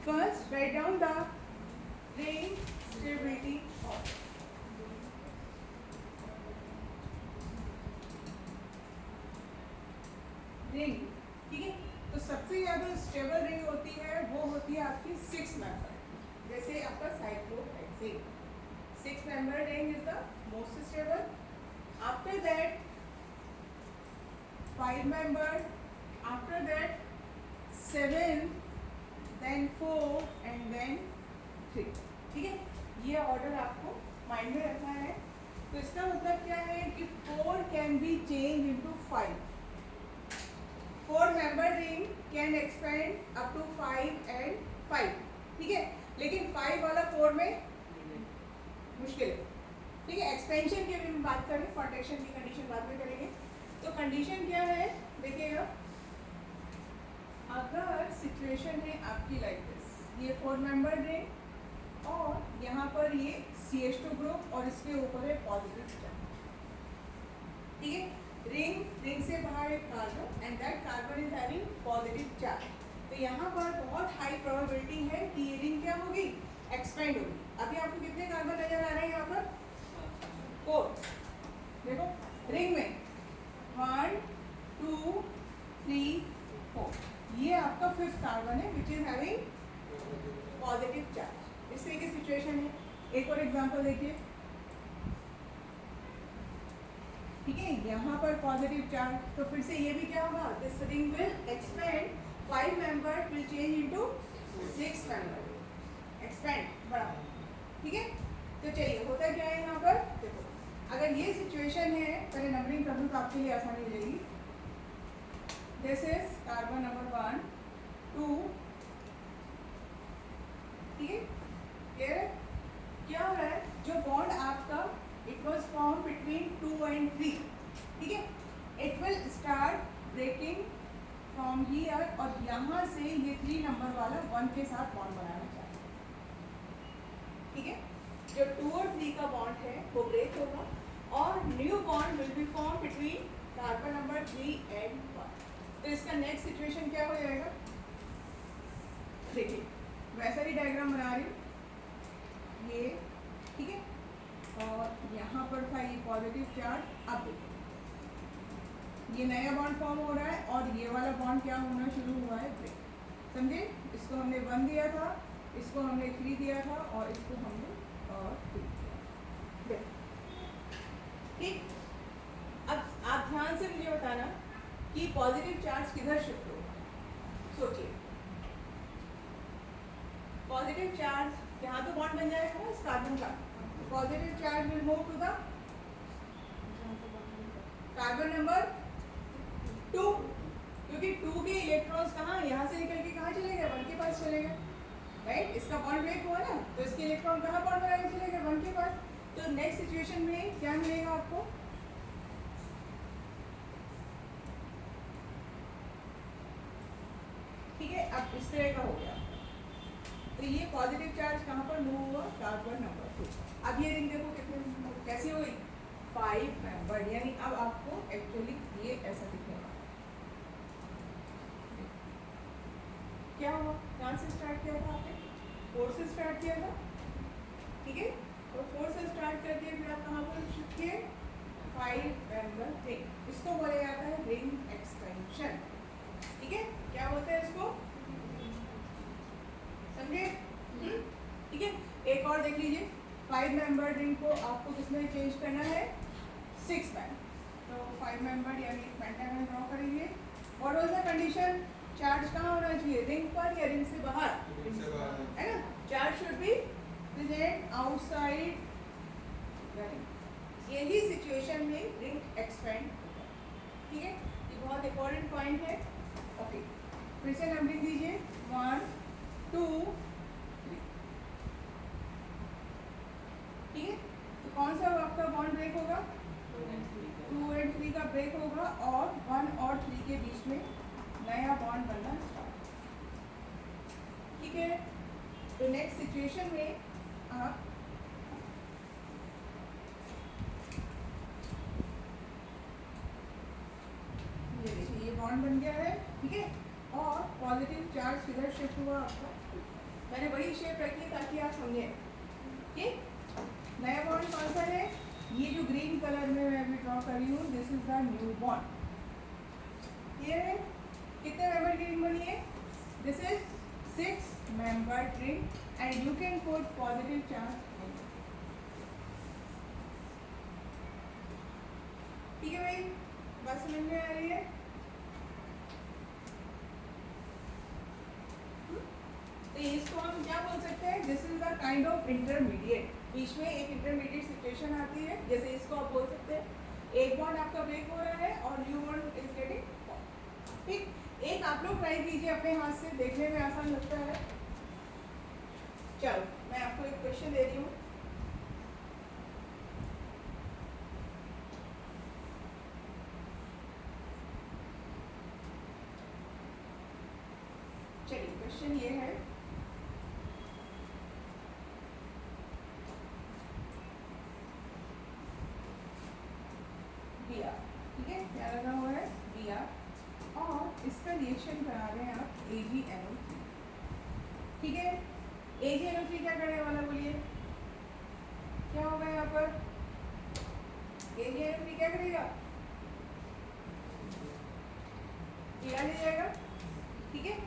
First, write down the ring stability order. Ring, ठीक है। तो सबसे ज्यादा स्टेबल रिंग होती है वो होती है आपकी 6 मेंबर, जैसे आपका cyclohexane. 6 member ring is the most stable. After that 5 member, after that 7, then 4 and then 3, ठीक है। ये ऑर्डर आपको माइंड में रखना है। तो इसका मतलब क्या है कि 4 can be change into 5। 4 member ring can expand up to 5 and 5, ठीक है। लेकिन 5 वाला 4 में मुश्किल है, ठीक है। एक्सपेंशन की अभी हम बात करें, कॉन्ट्रैक्शन की कंडीशन बाद में करेंगे। तो कंडीशन क्या है देखिएगा, अगर सिचुएशन है आपकी लाइक दिस, ये 4 member रिंग और यहाँ पर ये CH2 ग्रुप और इसके ऊपर है पॉजिटिव चार्ज, ठीक है। रिंग से बाहर एक carbon and that carbon is having positive charge. तो यहाँ पर बहुत हाई प्रोबेबिलिटी है कि ये रिंग क्या होगी, एक्सपेंड होगी। अभी आपको कितने कार्बन नजर आ रहे हैं यहाँ पर, 4। देखो रिंग में 1 2 3 4, ये आपका 5th कार्बन है which is having positive charge. इस तरह की सिचुएशन है। एक और एग्जांपल देखिए, ठीक है। यहाँ पर पॉजिटिव चार्ज, तो फिर से ये भी क्या होगा, this ring will expand, 5 member will change into 6 member, expand, बड़ा, ठीक है। तो चलिए होता क्या है यहाँ पर, देखो अगर ये सिचुएशन है, पहले नंबरिंग कर दूँ तो आपके लिए आसानी हो जाएगी। दिस इज कार्बन नंबर 1 2, ठीक है। क्या हो रहा है, जो बॉन्ड आपका it was formed between 2 and 3, ठीक है। it will start breaking from here और यहाँ से ये 3 नंबर वाला 1 के साथ बॉन्ड बनाना चाहिए, ठीक है। जो 2 और 3 का बॉन्ड है वो ब्रेक होगा और new bond will be form between carbon number 3 and 1। तो इसका नेक्स्ट सिचुएशन क्या हो जाएगा, देखिए वैसा ही डायग्राम बना रही हूँ ये, ठीक है। और यहाँ पर था ये पॉजिटिव चार्ज, अब देखो ये नया बॉन्ड फॉर्म हो रहा है और ये वाला बॉन्ड क्या होना शुरू हुआ है, ब्रेक, समझे। इसको हमने 1 दिया था, इसको हमने 3 दिया था और इसको हमने 2 दिया, ठीक। अब आप ध्यान से मुझे बताना कि पॉजिटिव चार्ज किधर शिफ्ट होगा, सोचिए। पॉजिटिव चार्ज यहाँ तो बॉन्ड बन जाएगा ना इस कार्बन का, positive charge will move to the carbon number 2, क्योंकि 2 के इलेक्ट्रॉन्स कहाँ, यहाँ से निकल के कहाँ चले गए, 1 के पास चले गए, राइट। इसका बॉन्ड ब्रेक हुआ ना, तो इसके इलेक्ट्रॉन कहाँ बॉन्ड बना के चले गए, 1 के पास। तो नेक्स्ट सिचुएशन में क्या मिलेगा आपको, ठीक है। अब इस तरह का हो गया, तो ये पॉजिटिव चार्ज कहाँ पर मूव हुआ, कार्बन नंबर 2। अब ये रिंग देखो कितने कैसी हो गई, 5 मेंबर, यानी अब आपको एक्चुअली ये ऐसा दिखेगा। क्या हुआ, कहाँ से स्टार्ट किया था आपने, 4 से स्टार्ट किया था, ठीक है। और 4 से स्टार्ट करके फिर आप कहाँ पर शिफ्ट किए, 5 मेंबर रिंग। इसको बोला जाता है रिंग एक्सपेंशन, ठीक है। क्या बोलते हैं इसको, समझे, ठीक है। एक और देख लीजिए, 5 मेंबर रिंग को आपको किसमें चेंज करना है, 6 में। तो 5 मेंबर यानी एक पेंटागन ड्रॉ करेंगे। What was the condition, charge कहाँ होना चाहिए, रिंग पर या रिंग से बाहर, है ना। Charge should be present outside the ring. यही सिचुएशन में रिंग एक्सपेंड होगा, ठीक है। ये बहुत इंपॉर्टेंट पॉइंट है, ओके। फिर से नंबरिंग दीजिए, 1 2 3, ठीक है। तो कौन सा आपका बॉन्ड ब्रेक होगा, 2 एंड 3 का ब्रेक होगा और 1 और 3 के बीच में नया बॉन्ड बनना स्टार्ट, ठीक है। तो नेक्स्ट सिचुएशन में आप ये देखिए ये बॉन्ड बन गया है, ठीक है। और पॉजिटिव चार्ज किधर शिफ्ट हुआ आपका, मैंने वही शेप रखी है ताकि आप समझें। ठीक, नया बॉन्ड कौन सा है? ये जो ग्रीन कलर में मैं अभी ड्रॉ कर रही हूँ, this is the new bond. Clear है? कितने मेंबर की रिंग बनी है? This is 6 member ring and you can put positive charge. ठीक है भाई, बात समझ में आ रही है? तो इसको हम क्या बोल सकते हैं? This is the kind of intermediate. बीच में एक इंटरमीडिएट सिचुएशन आती है, जैसे इसको आप बोल सकते हैं एक बॉन्ड आपका ब्रेक हो रहा है और न्यू बॉन्ड इज गेटिंग। ठीक, एक आप लोग ट्राई कीजिए अपने हाथ से, देखने में आसान लगता है। चलो मैं आपको एक क्वेश्चन दे रही हूँ। चलिए क्वेश्चन ये है, बी आर। ठीक है, क्या लगा हुआ है? बी आर, और इसका रिएक्शन करा रहे हैं आप AgNO3। ठीक है, AgNO3 क्या करने वाला बोलिए? क्या होगा यहाँ पर? AgNO3 क्या करेगा? पिघला ले जाएगा। ठीक है,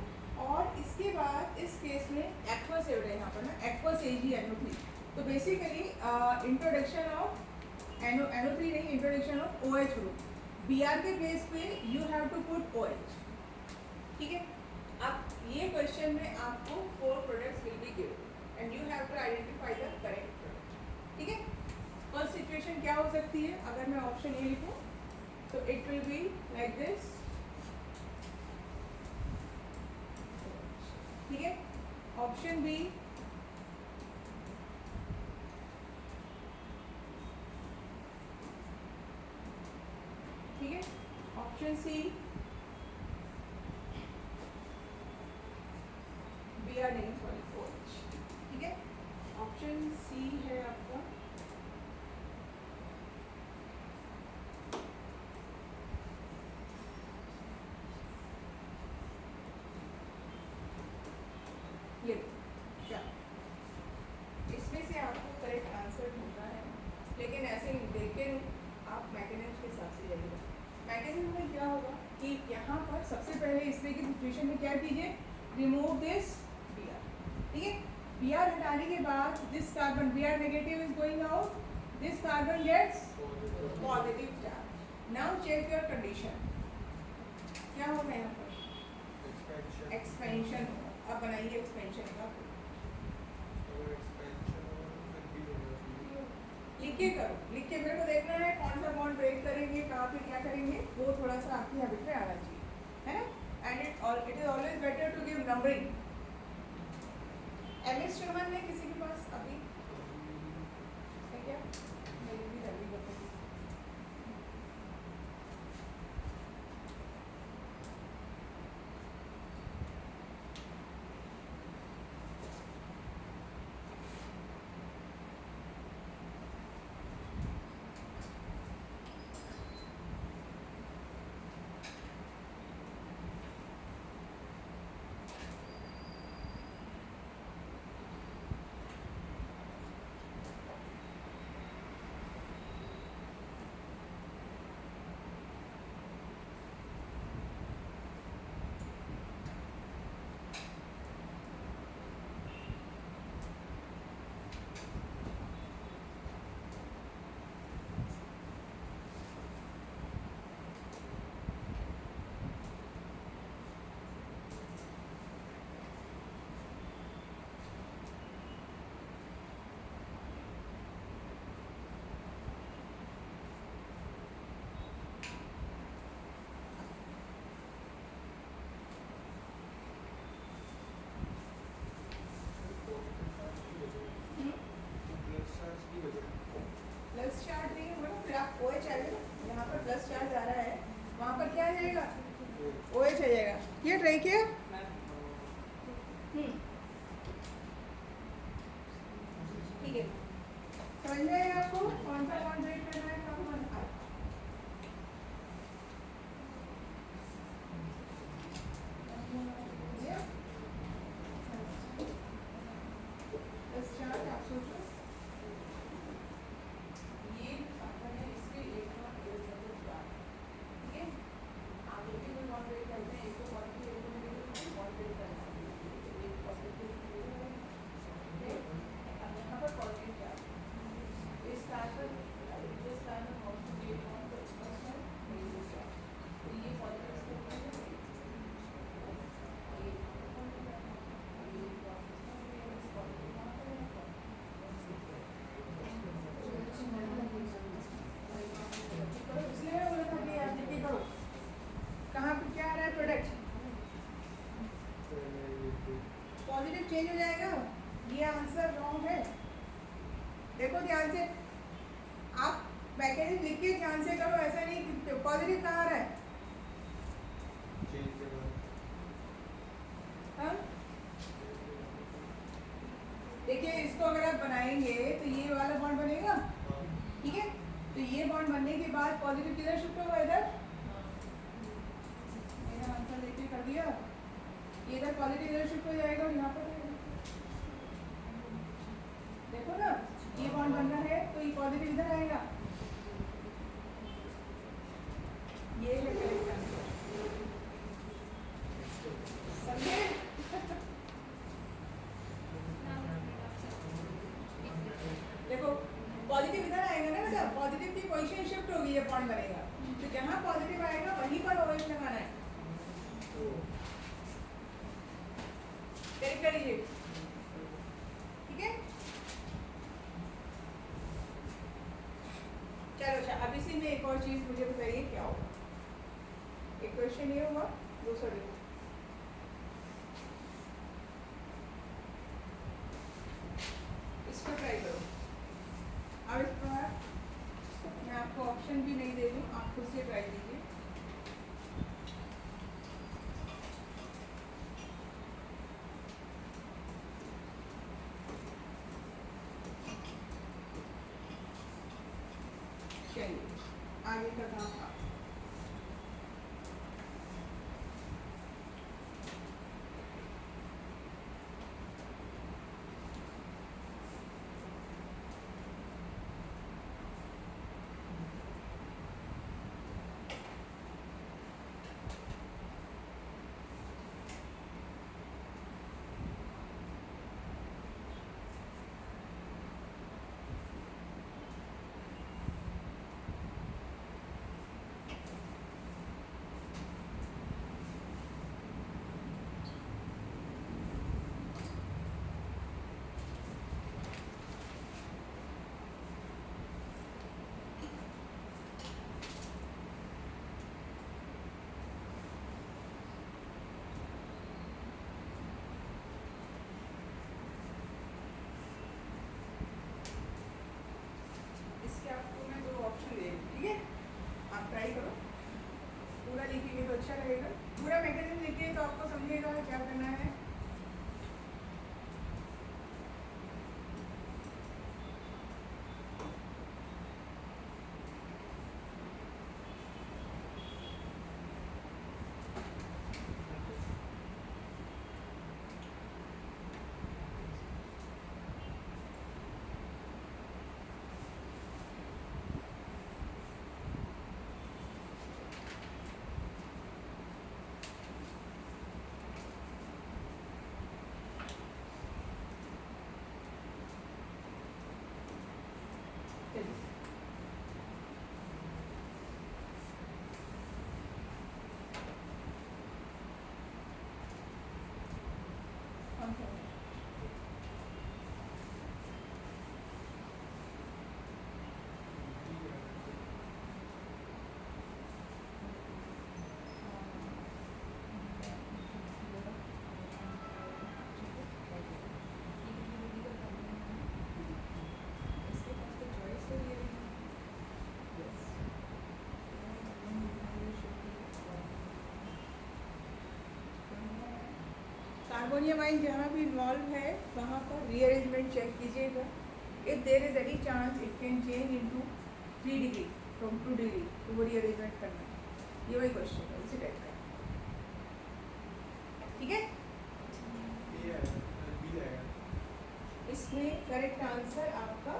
और इसके बाद इस केस में एक्वस है यहाँ पर ना, एक्वस AgNO3। तो बेसिकली इंट्रोडक्शन ऑफ NO3 नहीं, introduction of OH group. Br के बेस पे you have to put OH। ठीक है, अब ये क्वेश्चन में आपको 4 products will be given and you have to identify the correct product. ठीक है, फर्स्ट सिचुएशन क्या हो सकती है? अगर मैं ऑप्शन ए लिखूं तो it will be like this. ठीक है, ऑप्शन बी ठीक है, ऑप्शन सी Br नहीं, सॉरी OH। ठीक है, ऑप्शन सी है आपका ये। इसमें से आपको करेक्ट आंसर ढूंढना है, लेकिन ऐसे देख के आप मैकेनिज्म के हिसाब से जाइएगा। मैकेनिज्म में क्या होगा कि यहाँ पर सबसे पहले इस तरह की सिचुएशन में क्या कीजिए? Remove this Br। ठीक है, Br हटाने के बाद this carbon, Br negative is going out, this carbon gets positive charge. Now check your condition, क्या होगा यहाँ पर? एक्सपेंशन। अब बनाइए एक्सपेंशन का, लिख के करो, लिख के मेरे को देखना है कौन सा बॉन्ड ब्रेक करेंगे, कहाँ पे क्या करेंगे, वो थोड़ा सा आपकी हैबिट में आना चाहिए, है ना। And it is always better to give numbering. MS चुमन है किसी के पास अभी है क्या? मेरी भी जल्दी बताइए। चेंज हो जाएगा। ये आंसर रॉन्ग है। देखो ध्यान से, आप मैकेनिज्म लिख के ध्यान से करो, ऐसा नहीं कि पॉजिटिव कहाँ आ रहा है। हाँ देखिए, इसको अगर आप बनाएंगे तो ये वाला बॉन्ड बनेगा, ठीक है। तो ये बॉन्ड बनने के बाद पॉजिटिव किधर शिफ्ट होगा, इधर। मेरा आंसर लेके कर दिया, ये इधर पॉजिटिव इधर शिफ्ट हो जाएगा और यहाँ पर देखो ना, ये बॉन्ड बन रहा है तो ये पॉजिटिव इधर आएगा। ये है करेक्ट आंसर, समझे। देखो पॉजिटिव इधर आएगा ना बेटा, पॉजिटिव की पोजीशन शिफ्ट होगी, ये बॉन्ड बनेगा। तो जहाँ पॉजिटिव आएगा वहीं पर OH लगाना है। करेक्ट कर लीजिए, ठीक है। चलो अच्छा, अब इसी में एक और चीज मुझे बताइए क्या होगा। एक क्वेश्चन ये होगा, दूसरा देखो। इसको ट्राई करो। अब इस बार मैं आपको ऑप्शन भी नहीं दे रही, आप खुद से ट्राई कीजिए। चलिए आगे का काम आप। आपको मैं 2 ऑप्शन दे दूँ, ठीक है। आप ट्राई करो, पूरा लिखेंगे तो अच्छा रहेगा। पूरा मैकेनिज्म लिखिए तो आपको समझेगा क्या करना है। कार्बोनियम आइन जहाँ भी इन्वॉल्व है वहाँ पर रीअरेंजमेंट चेक कीजिएगा। If there is any chance it can change into 3 degree from 2 degree, तो वो रीअरेंजमेंट करना है। ये वही क्वेश्चन है, इसी टाइप का, ठीक है। इसमें करेक्ट आंसर आपका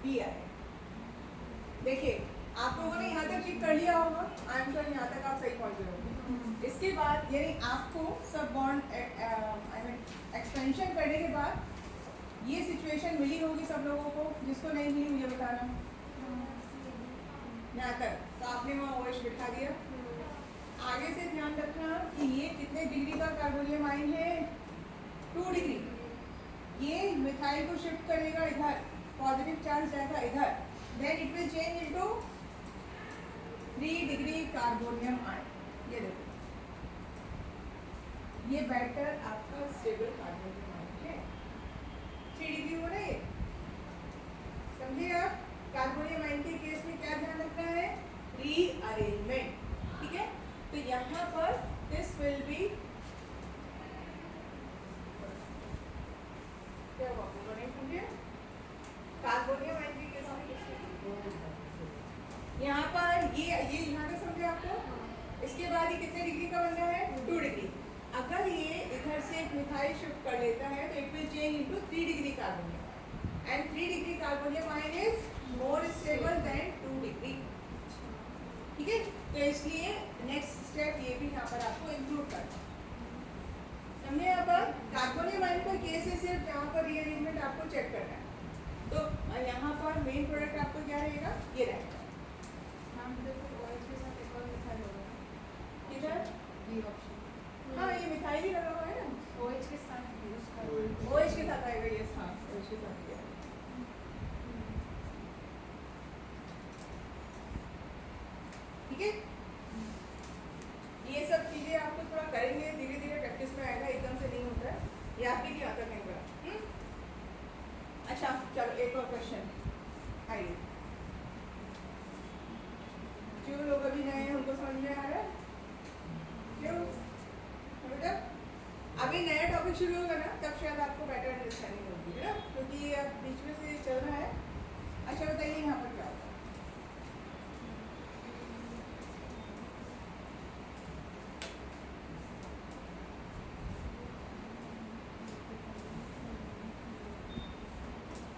बी आएगा। देखिए आप लोगों ने यहाँ तक चेक कर लिया होगा, आई एम श्योर यहाँ तक आप सही पहुँच गए होंगे। इसके बाद यानी आपको सब बॉन्ड एक्सपेंशन करने के बाद ये सिचुएशन मिली होगी सब लोगों को, जिसको नहीं मिली मुझे बताना। यहाँ तक तो आपने वहाँ OH बिठा दिया। आगे से ध्यान रखना कि ये कितने डिग्री का कार्बोनियम आइन है, 2 डिग्री। ये मिथाइल को शिफ्ट करेगा इधर, पॉजिटिव चार्ज जाएगा इधर, then it will change into 3 degree carbonium ion. ये देखो, ये बैटर आपका स्टेबल कार्बोनियम आइन है। मिथाइल शिफ्ट कर लेता है तो it will change into 3 degree carbonium and 3 degree carbonium ion is more stable then 2 degree. ठीक है, तो इसलिए नेक्स्ट स्टेप ये भी यहाँ पर आपको इंक्लूड करना समझे। यहाँ पर कार्बोनियम आयन का केस है सिर्फ जहाँ पर रीअरेंजमेंट आपको चेक करना है। तो यहाँ पर मेन प्रोडक्ट आपको क्या रहेगा, ये रहेगा। हाँ ये मिथाइल ही लगा हुआ है ना, OH के साथ आएगा ये। हाँ OH के साथ आएगा। ठीक है, ये सब चीजें आपको थोड़ा करेंगे, धीरे धीरे प्रैक्टिस में आएगा, एकदम से नहीं होता है, ये आपके नहीं आता कहीं पर। अच्छा चलो एक और क्वेश्चन आइए। जो लोग अभी नए हैं उनको समझ में आ रहा है क्यों बेटा? अभी नया टॉपिक शुरू होगा ना तब शायद आपको बेटर अंडरस्टैंडिंग होगी है ना, क्योंकि ये अब बीच में से चल रहा है। अच्छा बताइए यहाँ पर क्या होता है?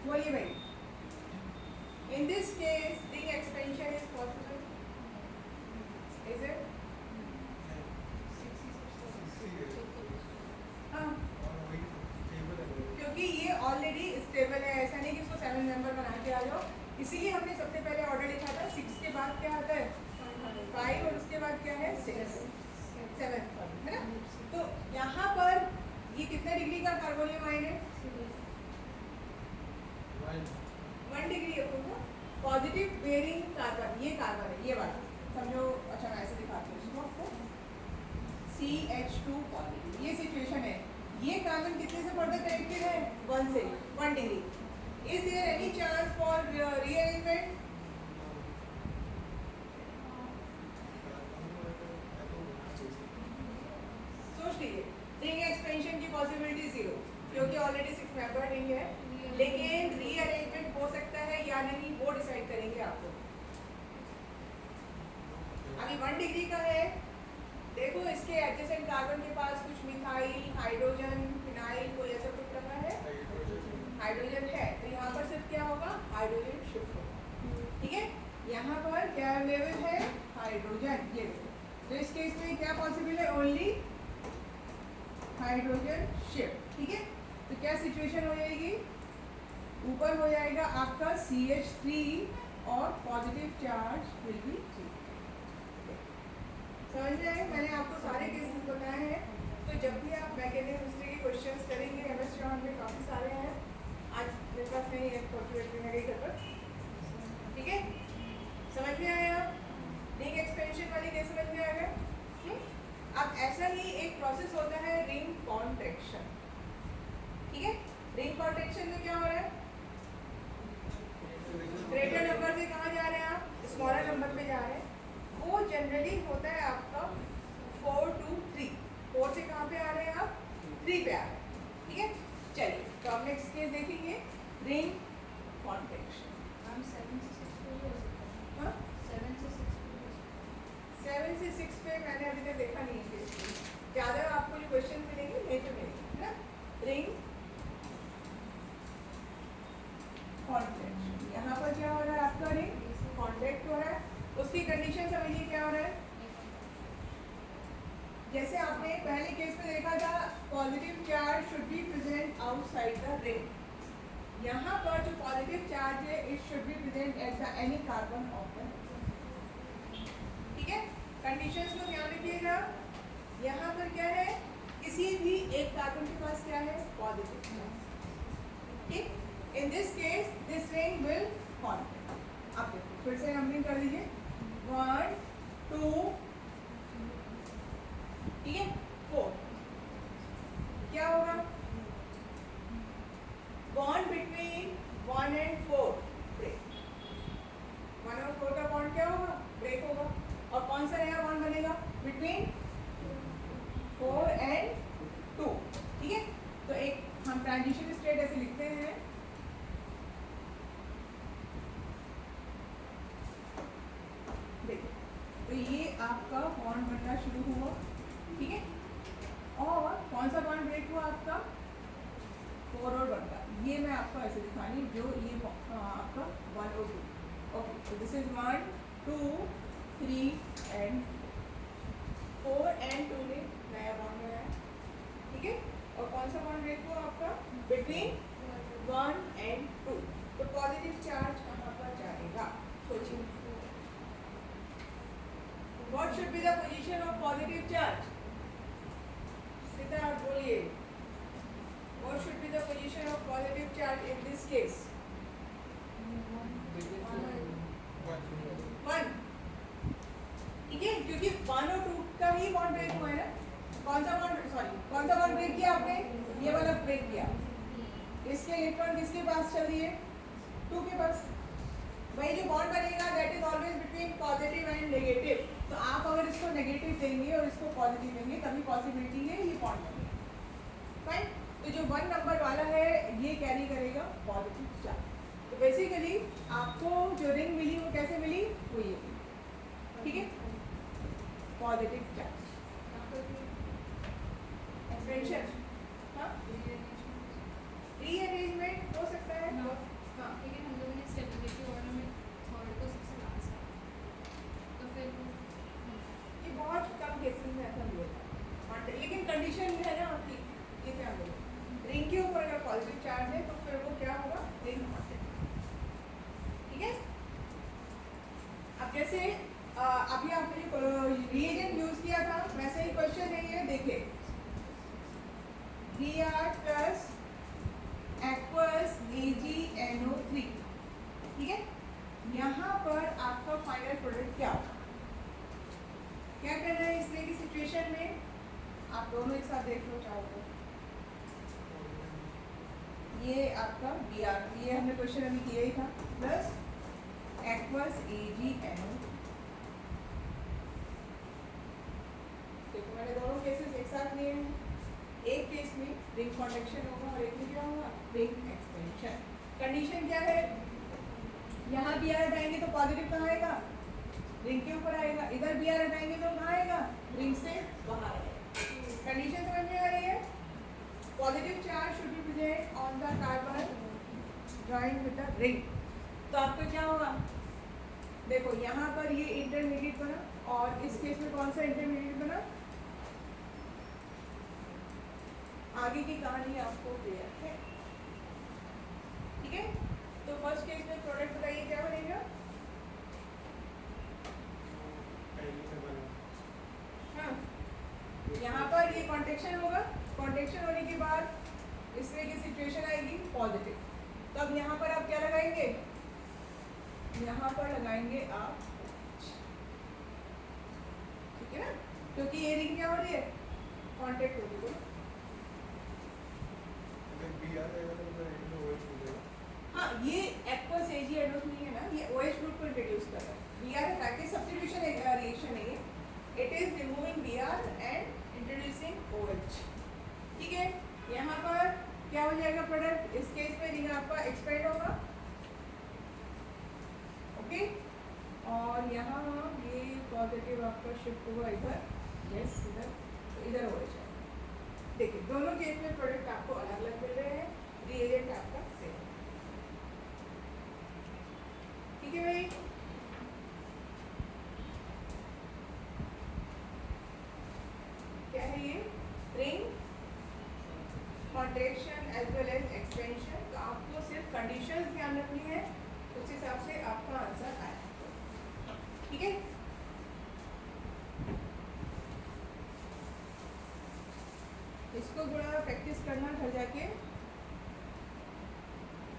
बोलिए भाई। In this case, ring expansion is possible. Is it? हाँ, क्योंकि ये ऑलरेडी स्टेबल है, ऐसा नहीं कि इसको 7 मेंबर बना के आ जाओ। इसीलिए हमने सबसे पहले ऑर्डर लिखा था 6 के बाद क्या आता है 5 और उसके बाद क्या है 6 7 है ना। तो यहाँ पर ये कितने डिग्री का कार्बोनियम आयन है? 1 डिग्री है। पॉजिटिव बेरिंग कार्बन, ये कार्बन है, ये वाला समझो। अच्छा मैं ऐसे दिखाती हूँ इसको आपको, CH2 पॉजिटिव, ये सिचुएशन है। ये कार्बन कितने से फर्दर कनेक्टेड है 1 से 1 degree. Is there any chance for rearrangement? सोच लीजिए, रिंग एक्सपेंशन की पॉसिबिलिटी 0 क्योंकि ऑलरेडी 6 मेंबर रिंग है, लेकिन रीअरेंजमेंट हो सकता है या नहीं वो डिसाइड करेंगे आप लोग। अभी 1 डिग्री का है, देखो इसके एडजेसेंट कार्बन के पास कुछ मिथाइल, हाइड्रोजन, फिनाइल कोई ऐसा कुछ रखा है, हाइड्रोजन है, तो यहाँ पर सिर्फ क्या होगा हाइड्रोजन शिफ्ट होगा। ठीक है, यहाँ पर क्या लेवल है हाइड्रोजन, ये तो इस केस में क्या पॉसिबल है ओनली हाइड्रोजन शिफ्ट। ठीक है, तो क्या सिचुएशन हो जाएगी, ऊपर हो जाएगा आपका CH3 और पॉजिटिव चार्ज विल बी 3। समझ में आए? मैंने आपको सारे केसेस बताए हैं, तो जब भी आप मैकेनिकल केमिस्ट्री के क्वेश्चंस करेंगे, MS चौहान में काफ़ी सारे हैं, आज मेरे पास नहीं है फॉर्चुनेटली मेरे घर पर। ठीक है, समझ में आया? रिंग एक्सपेंशन वाली केस समझ में आ गया? अब ऐसा ही एक प्रोसेस होता है रिंग कॉन्ट्रैक्शन। ठीक है, रिंग कॉन्ट्रैक्शन में क्या हो रहा है, ग्रेटर नंबर से कहाँ जा रहे हैं आप, स्मॉलर नंबर पे जा रहे हैं। वो जनरली होता है आपका 4 to 3, 4 से कहाँ पे आ रहे हैं आप 3 पे आ रहे हैं। ठीक है, चलिए तो आप नेक्स्ट केस देखेंगे रिंग कॉन्ट्रैक्शन। हम 7 से 6 पे हो सकते हैं। हाँ 7 से 6 पे मैंने अभी तक देखा नहीं है, ज़्यादा आपको जो क्वेश्चन मिलेंगे लेटर मिलेंगे है ना। रिंग कॉन्ट्रैक्शन, यहाँ पर क्या हो रहा है आपका रिंग कॉन्ट्रैक्ट हो रहा है, उसकी कंडीशन समझिए क्या हो रहा है। जैसे आपने पहले केस में देखा था positive charge should be present outside the ring, यहाँ पर जो पॉजिटिव चार्ज है it should be present at the any carbon of the. ठीक है, कंडीशंस को ध्यान रखिएगा। यहाँ पर क्या है, किसी भी एक कार्बन के पास क्या है पॉजिटिव चार्ज। ठीक, इन this case this ring will contract. आप देखो फिर से नंबरिंग कर लीजिए 1 2 ठीक है 4। क्या होगा, बॉन्ड बिटवीन 1 and 4 ब्रेक। 1 और 4 का बॉन्ड क्या होगा ब्रेक होगा, और कौन सा नया बॉन्ड बनेगा बिटवीन 4 and 2। ठीक है, तो एक हम ट्रांजिशन स्टेट ऐसे लिखते हैं, तो ये आपका बॉन्ड बनना शुरू हुआ। ठीक है, और कौन सा बॉन्ड ब्रेक हुआ ये मैं आपको ऐसे दिखानी जो ये आपका 1 और 2। ओके, तो दिस इज 1 2 3 एंड 4 एंड 2 ने नया बॉन्ड बनाया, ठीक है। और कौन सा बॉन्ड ब्रेक हुआ आपका बिटवीन 1 एंड 2। तो पॉजिटिव चार्ज कहाँ पर जाएगा, सोचिए। What should be the position of positive charge? Siddharth बोलिए, what should be the position of positive charge in this case? 1, ठीक है, क्योंकि 1 और 2 का ही बॉन्ड ब्रेक हुआ है ना। कौन सा बॉन्ड ब्रेक किया आपने? ये वाला ब्रेक किया। इसके इलेक्ट्रॉन किसके पास चल रही है? 2 के पास। वही जो बॉन्ड बनेगा that is always between positive and negative. तो आप अगर इसको नेगेटिव देंगे और इसको पॉजिटिव देंगे तभी पॉसिबिलिटी है ये बॉन्ड बनेगा, फाइन। तो जो 1 नंबर वाला है ये कैरी करेगा पॉजिटिव चार्ज। तो बेसिकली आपको जो रिंग मिली वो कैसे मिली, वो ये, ठीक है, पॉजिटिव चार्ज। एक्सपेंशन, हाँ, रीअरेंजमेंट हो सकता है, हाँ, लेकिन हम लोगों ने स्टेबिलिटी ऑर्डर में थर्ड को सबसे लास्ट तो फिर ये बहुत कम केसेस में ऐसा भी होता है, लेकिन कंडीशन है ना आपकी, ये क्या बोलो, रिंग के ऊपर अगर पॉजिटिव चार्ज है तो फिर वो क्या होगा, रिंग हॉटेड, ठीक है। अब जैसे अभी आपने जो रिएजेंट यूज किया था वैसे ही क्वेश्चन है ये, देखिए Br प्लस एक्वस AgNO3, ठीक है। यहाँ पर आपका फाइनल प्रोडक्ट क्या होगा, क्या करना है इस तरह की सिचुएशन में, आप दोनों एक साथ देख लो चाहो तो। ये आपका Br, ये हमने क्वेश्चन अभी किया ही था, प्लस एक्वस AgNO3। देखो मैंने दोनों केसेस एक साथ लिए हैं। एक केस में रिंग कॉन्डक्शन होगा और एक में क्या होगा, रिंग एक्सपेंशन। कंडीशन क्या है, यहाँ Br हटाएंगे तो पॉजिटिव कहाँ आएगा, रिंग के ऊपर आएगा। इधर Br हटाएंगे तो कहाँ आएगा, रिंग से बाहर आएगा। कंडीशन समझ में आ रही है? Positive charge should be present on the carbon joint with the ring. तो आपका क्या होगा, देखो यहाँ पर ये इंटरमीडिएट बना और इस केस में कौन सा इंटरमीडिएट बना, आगे की कहानी आपको क्लियर है, ठीक है। तो फर्स्ट केस में प्रोडक्ट बताइए क्या बनेगा, हाँ, यहाँ पर ये कॉन्ट्रैक्शन होगा, कॉन्ट्रैक्शन होने के बाद इस तरह की सिचुएशन आएगी पॉजिटिव। तो अब यहाँ पर आप क्या लगाएंगे, यहाँ पर लगाएंगे आप, ठीक है ना, क्योंकि ये रिंग क्या हो रही है, कॉन्टैक्ट हो रही है। हाँ, ये एक्वस AgNO3 है ना, ये OH ग्रुप को इंट्रोड्यूस कर रहा है। Br हटाके सब्स्टिट्यूशन रिएक्शन है ये, it is removing Br and introducing OH, ठीक है। यहाँ पर क्या हो जाएगा प्रोडक्ट, इस केस में रिंग आपका एक्सपेंड होगा, ओके। और यहाँ ये पॉजिटिव आपका शिफ्ट हुआ इधर, यस इधर, तो इधर OH है। देखिए दोनों केस में प्रोडक्ट आपको अलग अलग मिल रहे हैं, रिएजेंट आपका सेम, ठीक है भाई। क्या है ये, ring contraction as well as expansion. तो आपको सिर्फ कंडीशंस ध्यान रखनी है, उस हिसाब से आपका आंसर आएगा, ठीक है। इसको थोड़ा प्रैक्टिस करना घर जाके,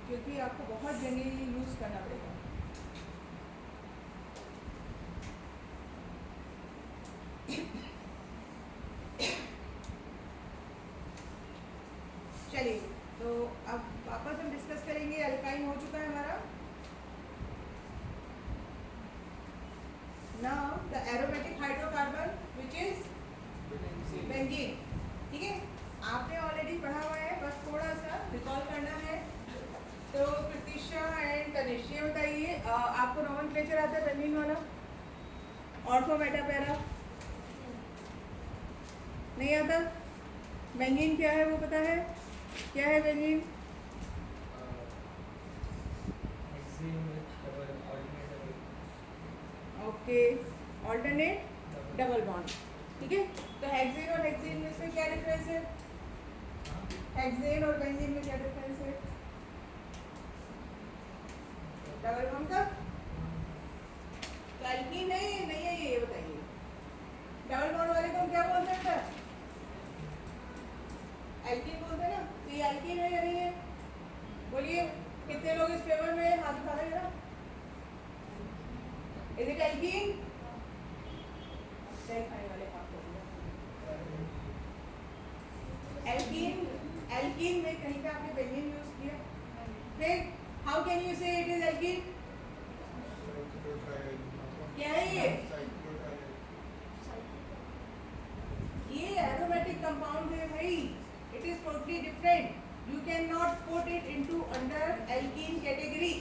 क्योंकि आपको बहुत जनरली यूज करना पड़ेगा। चलिए तो अब वापस हम डिस्कस करेंगे, अल्काइन हो चुका है हमारा। Now the aromatic hydrocarbon which is benzene, ठीक है। आपने ऑलरेडी पढ़ा हुआ है, बस थोड़ा सा रिकॉल करना है। तो प्रतीक्षा एंड तनिष्क ये बताइए, आपको नोमेनक्लेचर आता है बेंजीन वाला, ऑर्थो मेटा पैरा नहीं आता? बेंजीन क्या है वो पता है, क्या है benzene? Okay, alternate double bond, ठीक है। तो हेक्सेन और हेक्सेन में इसमें क्या डिफरेंस है? हेक्सेन और बेंजीन में क्या डिफरेंस है? डबल बॉन्ड का तो एल्कीन है नहीं है, ये बताइए। डबल बॉन्ड वाले को हम क्या बोलते हैं? एल्कीन बोलते हैं ना। तो ये एल्कीन है या नहीं है? बोलिए, कितने लोग इस पेपर में हाथ उठा रहे हैं? Is it alkene? खाने वाले हाथ एल्कीन, एल्कीन में कहीं पे आपने बेंजीन यूज किया? फिर हाउ कैन यू से इट इज एल्कीन? क्या है ये एरोमेटिक कंपाउंड है भाई। It is totally different. You can not put it into under alkene category.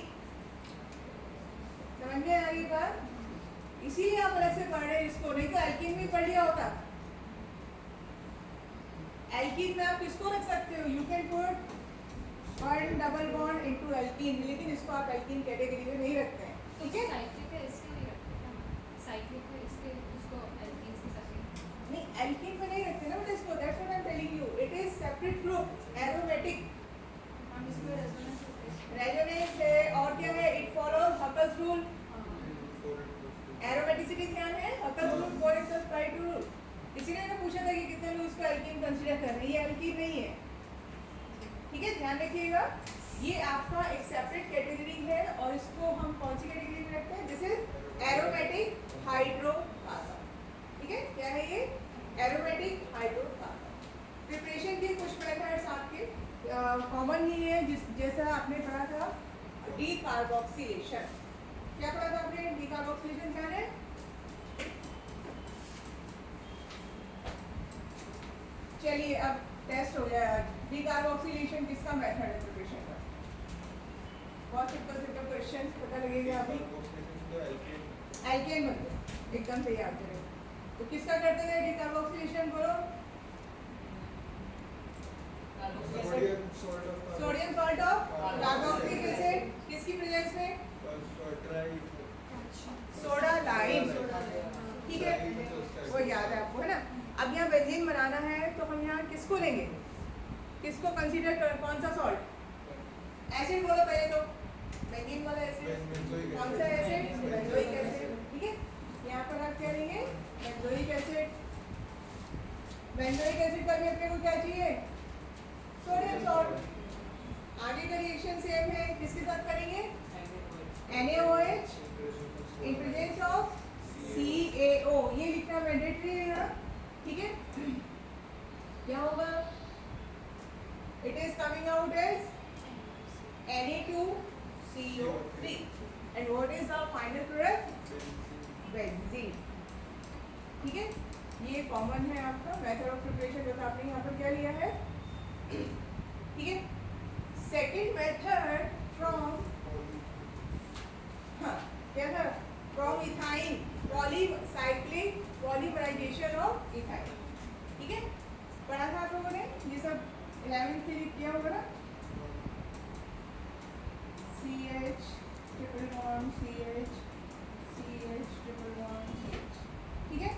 समझ में आ रही बात? इसीलिए आप अलग से पढ़ रहे हैं इसको, नहीं तो एल्कीन में पढ़ लिया होता। एल्कीन में आप किसको रख सकते हो? You can put one double bond into alkene, लेकिन इसको आप एल्कीन कैटेगरी में नहीं रखते हैं, ठीक है? साइक्लिक है इसके लिए रखते हैं, साइक्लिक है इसके उसको एल्कीन्स के साथ नहीं, एल्कीन में नहीं रखते ना बेटा इसको। That's what I am telling you, it is separate group, aromatic. हम इसमें रेजोनेंस होते हैं। रेजोनेंस है और क्या है? It follows Huckel's rule. Aromaticity ध्यान है, हकल्स रूल 4x5 रूल। इसीलिए मैंने पूछा था कि कितने लोग इसको एल्कीन कंसीडर कर रहे हैं। ये एल्कीन नहीं है, ठीक है, ध्यान रखिएगा। ये आपका एक सेपरेट कैटेगरी है और इसको हम कौन सी कैटेगरी में रखते हैं? दिस इज एरोमेटिक हाइड्रोकार्बन, ठीक है। क्या है ये? Aromatic hydrocarbon. प्रिपरेशन के कुछ मेथड्स आपके कॉमन ही है, जैसा आपने पढ़ा था डीकार्बोक्सिलेशन। क्या पढ़ा था आपने? डीकार्बोक्सिलेशन क्या है? चलिए अब टेस्ट हो गया। डीकार्बोक्सिलेशन किसका मेथड है प्रिपरेशन का? बहुत सिंपल क्वेश्चन, पता लगेगा अभी। एल्केन बनते हैं, एकदम सही याद करें। तो किसका करते थे डीकार्बोक्सिलेशन? बोलो। Sodium salt of carboxylic acid, किसकी प्रेजेंस में? सोडा लाइम, ठीक है, वो याद है आपको, है ना। अब यहाँ बेंजीन बनाना है तो हम यहाँ किसको लेंगे? किसको कंसीडर कर? कौन सा सॉल्ट? एसिड बोलो पहले तो। बेंजीन वाला एसिड कौन सा एसिड? बेंजोइक एसिड, ठीक है। यहाँ पर आप क्या लेंगे? Benzoic acid. बेंजोइक एसिड का भी अपने को क्या चाहिए? Sodium salt. आगे का रिएक्शन सेम है, किसके साथ करेंगे? NaOH in presence of CaO। ये लिखना मैंडेटरी है ना, ठीक है। क्या होगा? It is coming out as Na2CO3 and what is the final product? Benzene, ठीक है। ये कॉमन है आपका मेथड ऑफ प्रिपरेशन, जैसा आपने यहाँ पर क्या लिया है, ठीक है। सेकेंड मेथड फ्रॉम, हाँ क्या था? From ethyne, polycyclic polymerization of ethyne, ठीक है। पढ़ा था आप लोगों ने ये सब 11th के लिए किया होगा ना। CH triple bond CH, CH triple bond CH, ठीक है।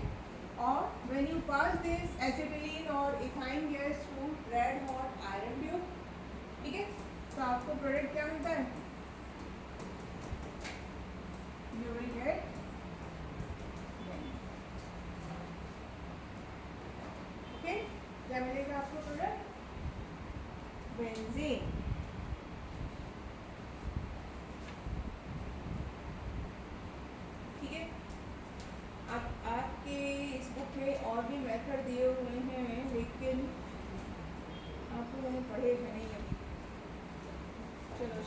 और when you pass this acetylene और ethyne gas through red hot iron tube, ठीक है, तो आपको प्रोडक्ट क्या मिलता है? You will get okay, क्या मिलेगा आपको प्रोडक्ट? बेंजीन, ठीक है। अब आपके इस बुक में और भी मेथड दिए हुए हैं, लेकिन आप लोगों ने पढ़े हैं नहीं अभी। चलो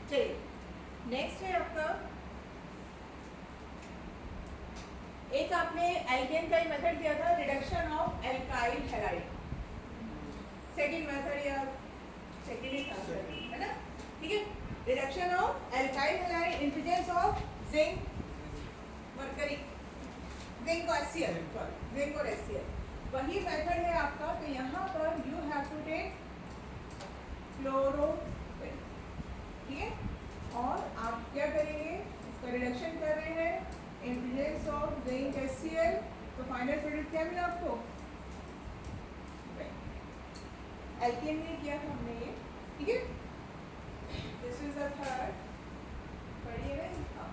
चलिए, नेक्स्ट है आपका, एक आपने एल्केन का ही मेथड किया था, reduction of alkyl halide. Second method या सेकंड ही था, है ना, ठीक है। Reduction of alkyl halide in presence of zinc, mercury, zinc और HCl, जिंक और HCl, वही मेथड है आपका, तो यहाँ पर you have to take chlorophyll, ठीक है। और आप क्या करेंगे, इसका रिडक्शन कर रहे हैं इन प्रेजेंस ऑफ जिंक HCl, तो फाइनल प्रोडक्ट क्या मिला आपको, एल्केन में किया था हमने ये, ठीक है। दिस इज द थर्ड, पढ़िए ना।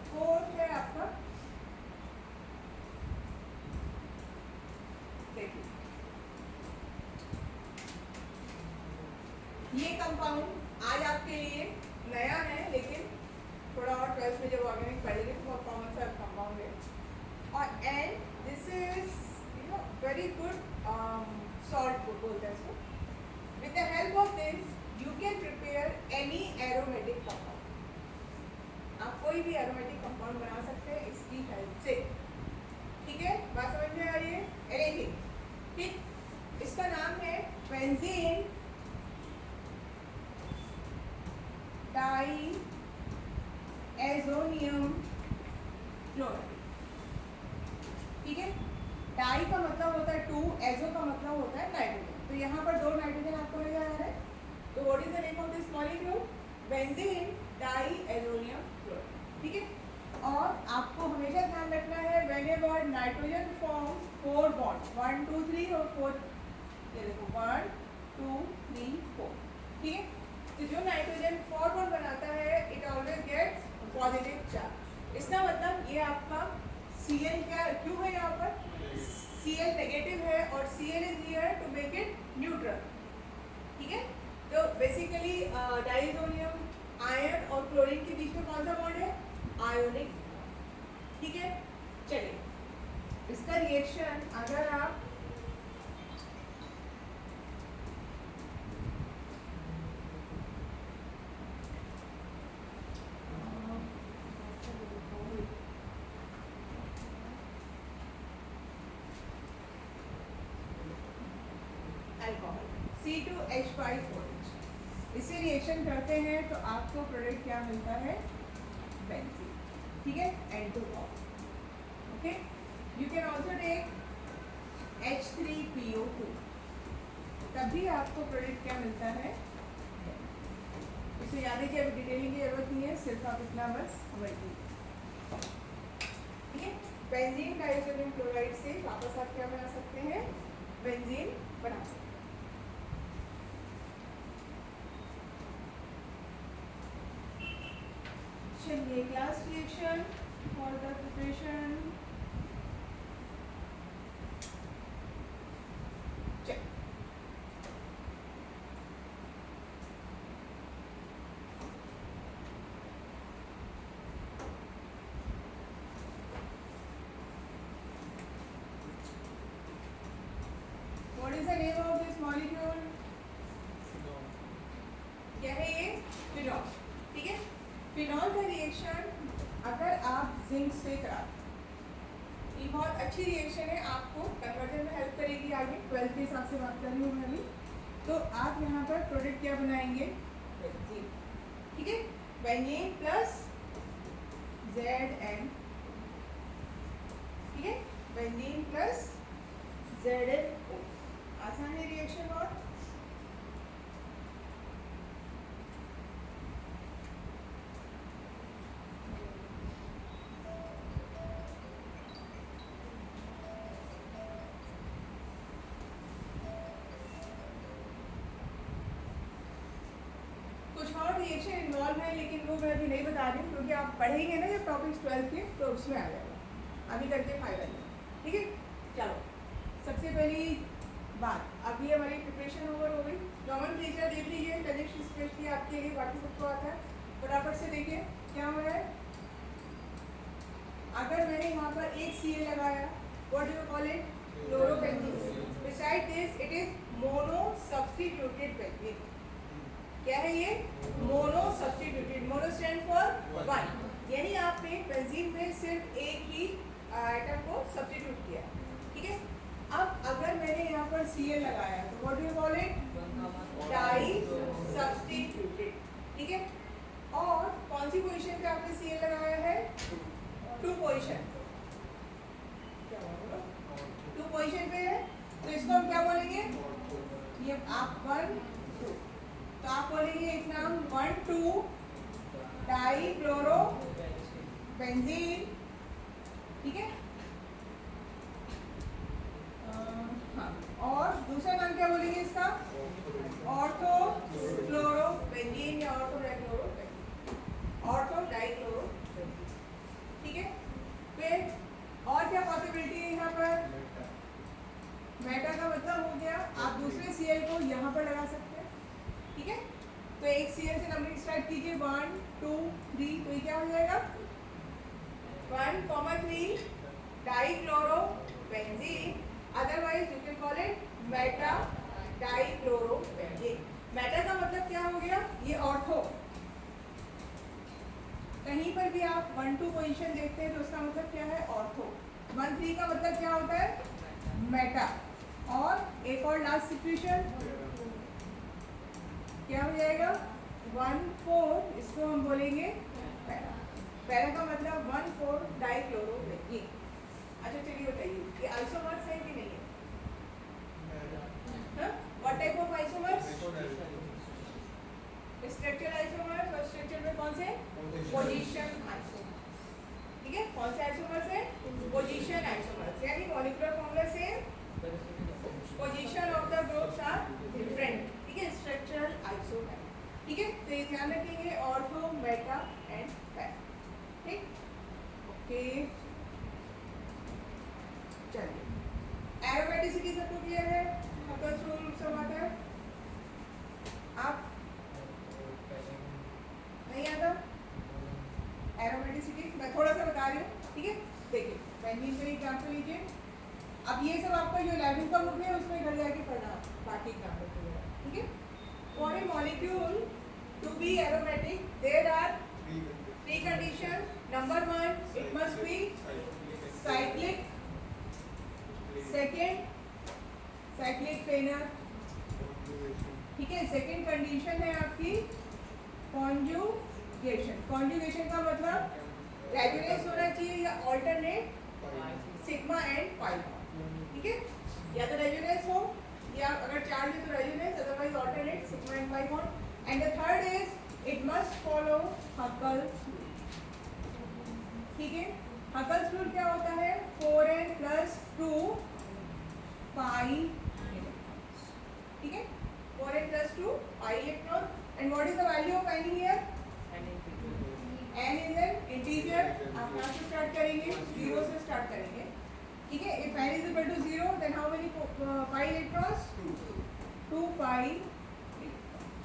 फोर्थ है आपका, देखिए ये कंपाउंड आज आपके लिए नया है, लेकिन थोड़ा और 12th में जब ऑर्गेनिक पढ़ेंगे तो बहुत कॉमन सा कंपाउंड है। और and this is very good salt बोलते हैं इसको। With the help of this you can prepare any aromatic compound. आप कोई भी एरोमेटिक कंपाउंड बना सकते हैं इसकी हेल्प से, ठीक है। बात समझ में आ रही है, एनीथिंग, ठीक। इसका नाम है बेंजीन डाई एजोनियम क्लोराइड, ठीक है। डाई का मतलब होता है 2, एजो का मतलब होता है नाइट्रोजन, तो यहाँ पर 2 नाइट्रोजन आपको नजर आ रहा है। तो what is the name of this molecule, benzene diazonium chloride, ठीक है। और आपको हमेशा ध्यान रखना है व्हेनेवर नाइट्रोजन फॉर्म 4 बॉन्ड, 1 2 3 और 4, ये देखो 1 2 3 4, ठीक है। तो जो नाइट्रोजन 4 बॉन्ड बनाता है it always gets positive charge. इसका मतलब ये आपका Cl क्या क्यों है, यहाँ पर Cl नेगेटिव है और Cl is here to make it neutral, ठीक है। तो बेसिकली डाइजोनियम आयन और क्लोरीन के बीच में कौन सा बॉन्ड है, आयोनिक, ठीक है। चलिए इसका रिएक्शन अगर आप अल्कोहल C2H5OH इससे रिएक्शन करते हैं तो आपको प्रोडक्ट क्या मिलता है, बेंजीन, ठीक है, N2O, okay. You can also take H3PO2, तब भी आपको प्रोडक्ट क्या मिलता है, इसे याद है कि अभी डिटेलिंग की जरूरत नहीं है, सिर्फ आप इतना बस समझिए, ठीक है। बेंजीन डाइसोनियम क्लोराइड से वापस आप क्या बना सकते हैं, बेंजीन बना सकते हैं। चलिए class reaction for the preparation, what is the name of this molecule, क्या है ये, फिनॉल, ठीक है। फिनॉल का रिएक्शन अगर आप जिंक से कराते, ये बहुत अच्छी रिएक्शन है, आपको कन्वर्जन में हेल्प करेगी आगे, 12th के हिसाब से बात कर रही हूँ मैं अभी। तो आप यहाँ पर प्रोडक्ट क्या बनाएंगे, बेंजीन, ठीक है। बेंजीन प्लस Zn, ठीक है, बेंजीन प्लस ZnO, आसान है रिएक्शन। और कुछ और रिएक्शन इन्वॉल्व है, लेकिन वो मैं अभी नहीं बता रही हूँ क्योंकि आप पढ़ेंगे ना जब टॉपिक्स 12 के, तो उसमें आ जाएगा, अभी करके फायदा नहीं, ठीक है। चलो सबसे पहली बात, अभी हमारी प्रिपरेशन ओवर हो गई, नॉमेनक्लेचर देख लीजिए, कनेक्शन स्पेशली आपके लिए, बाकी सबको आता है, फटाफट से देखिए क्या हो रहा है। अगर मैंने यहाँ पर एक Cl लगाया, what do you call it, chlorobenzene. Beside this it is mono substituted benzene, क्या है ये, mono substituted, mono stand for 1, यानी आपने बेंजीन में सिर्फ एक ही आइटम को सब्स्टिट्यूट किया, ठीक है। अब अगर मैंने यहाँ पर Cl लगाया तो what do you call it, di substituted, ठीक है। और कौन सी पोजीशन पे आपने Cl लगाया है, 2 पोजीशन, क्या बोलो 2 पोजीशन पे है, तो इसको हम क्या बोलेंगे, ये आप 1 2, तो आप बोलेंगे एक नाम 1 2 डाइक्लोरो बेंजीन, ठीक है। हाँ, और दूसरा नाम क्या बोलेंगे इसका, ऑर्थो क्लोरो बेंजीन या ortho dichloro benzene, ortho dichloro benzene, ठीक है। फिर और क्या पॉसिबिलिटी है यहाँ पर, मेटा का मतलब हो गया आप दूसरे Cl को यहाँ पर लगा सकते हैं, ठीक है। तो एक Cl से नंबरिंग स्टार्ट कीजिए 1 2 3, तो ये क्या हो जाएगा 1,3 dichloro benzene, otherwise you can call it Meta dichloro benzene. Meta का मतलब क्या हो गया, ये ऑर्थो, कहीं पर भी आप 1 2 पोजीशन देखते हैं तो उसका मतलब क्या है ऑर्थो, 1 3 का मतलब क्या होता है मेटा, और एक और लास्ट सिचुएशन क्या हो जाएगा 1 4, इसको हम बोलेंगे पैरा, पैरा का मतलब 1 4 डाइक्लोरो बेंजीन। अच्छा चलिए बताइए ये आइसोमर्स है कि नहीं है, what type of isomers, structural isomers, और स्ट्रक्चर में कौन से पोजीशन आइसोमर्स, ठीक है। कौन से आइसोमर्स है, पोजीशन आइसोमर्स, यानी मॉलिक्यूलर फॉर्मूला से position of the groups are different, ठीक है, स्ट्रक्चरल आइसोमर, ठीक है। तो ये ध्यान रखेंगे ऑर्थो मेटा एंड पैरा, ठीक, ओके। चलिए एरोमेटिसिटी सबको क्लियर है, हकल्स रूल सब आता है, आप नहीं आता एरोमेटिसिटी, मैं थोड़ा सा बता रही हूँ, ठीक है। देखिए बेंजीन का एग्जांपल लीजिए, अब ये सब आपका जो 11 का बुक है उसमें घर जाके पढ़ना बाकी एग्जांपल वगैरह, ठीक है। For a molecule to be aromatic there are 3 condition, number 1 it must be cyclic, second cyclic planar, ठीक है। सेकेंड कंडीशन है आपकी कॉन्जुगेशन, कॉन्जुगेशन का मतलब रेजोनेंस होना चाहिए या ऑल्टरनेट सिग्मा एंड पाई, ठीक है, या तो रेजोनेंस हो या अगर चार्ज है तो resonance, otherwise alternate sigma and pi bond. And the third is it must follow Huckel's rule, ठीक है। हकल्स रूल क्या होता है 4n + 2 पाई इलेक्ट्रॉन्स, ठीक है, 4n + 2 pi electron. And what is the value of n here, n is an integer, आप यहाँ से स्टार्ट करेंगे 0 से स्टार्ट करेंगे, ठीक है। If n is equal to 0 then how many pi electrons, 2 pi,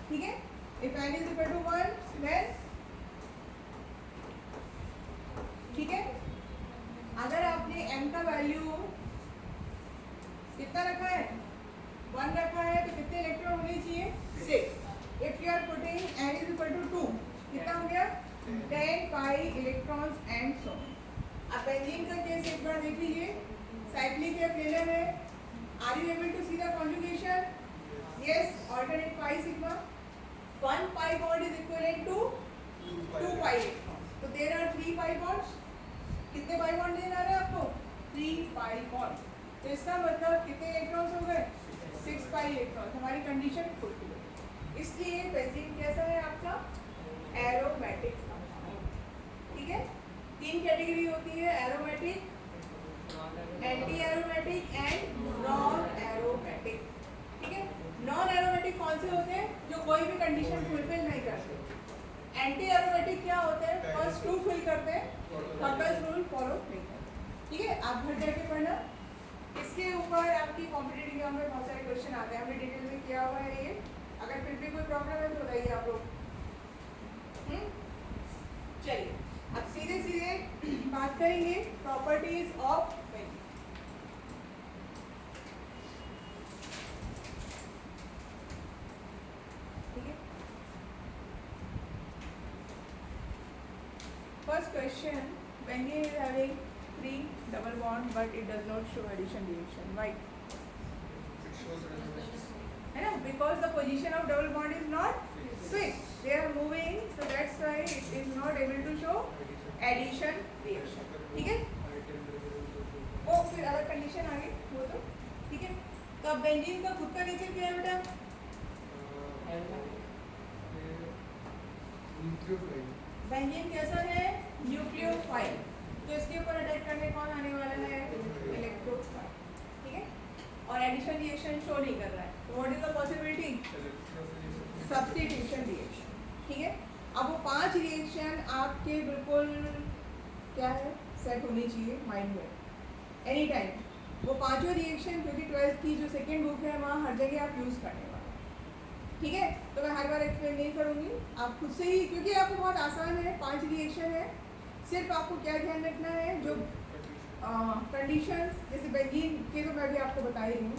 ठीक है। if n is equal to 1 then, ठीक है, अगर आपने m का वैल्यू कितना रखा है 1 रखा है तो कितने इलेक्ट्रॉन होने चाहिए 6। If you are putting n is equal to 2, कितना हो गया 10 pi electrons and so on। अब बेंजीन का केस एक बार देख लीजिए, साइक्लिक है, प्लेनर है, are you able to see the conjugation, yes, alternate pi sigma, 1 pi bond is equivalent to 2 pi electrons, तो देयर आर 3 pi bonds, कितने pi bond लेना है आपको 3 pi bond, तो इसका मतलब कितने इलेक्ट्रॉन्स हो गए 6 pi electrons, हमारी कंडीशन फुलफिल हो। इसलिए बेंजीन कैसा है आपका एरोमेटिक, ठीक है। 3 कैटेगरी होती है, aromatic, anti aromatic and non aromatic, ठीक है। नॉन एरोमेटिक कौन से होते हैं, जो कोई भी कंडीशन फुलफिल नहीं करते। एंटी एरोमेटिक क्या होते हैं, फर्स्ट 2 फिल करते हैं, हकल्स रूल फॉलो नहीं करते, ठीक है। आप घर जाके पढ़ना, इसके ऊपर आपकी कॉम्पिटिटिव एग्जाम में बहुत सारे क्वेश्चन आते हैं, हमने डिटेल में किया हुआ है ये, अगर फिर भी कोई प्रॉब्लम है तो बताइए आप लोग। चलिए अब सीधे सीधे बात करेंगे प्रॉपर्टीज ऑफ बेंजीन, ठीक है। First question, benzene is having 3 double bond but it does not show addition reaction, why, है ना, because the position of double bond is not fixed, they are moving, so that's why it is not able to show addition reaction, ठीक है। वो फिर अलग condition आगे वो तो, ठीक है। तो अब बेंजीन का खुद का नेचर क्या है बेटा? बेंजीन कैसा है? न्यूक्लियोफाइल। तो इसके ऊपर अटैक करने कौन आने वाला है? इलेक्ट्रोफाइल। ठीक है, और एडिशन रिएक्शन शो नहीं कर रहा है, तो what is the possibility? Substitution reaction. ठीक है, अब वो 5 रिएक्शन आपके बिल्कुल क्या है, सेट होनी चाहिए माइंड में एनी टाइम। वो पांचों रिएक्शन, क्योंकि 12th की जो सेकेंड बुक है वहाँ हर जगह आप यूज़ करने वाले हैं। ठीक है, तो मैं हर बार एक्सप्लेन नहीं करूँगी, आप खुद से ही, क्योंकि आपको बहुत आसान है, 5 रिएक्शन है। सिर्फ आपको क्या ध्यान रखना है, जो कंडीशंस, जैसे बेंजीन के तो मैं भी आपको बता ही रही हूँ।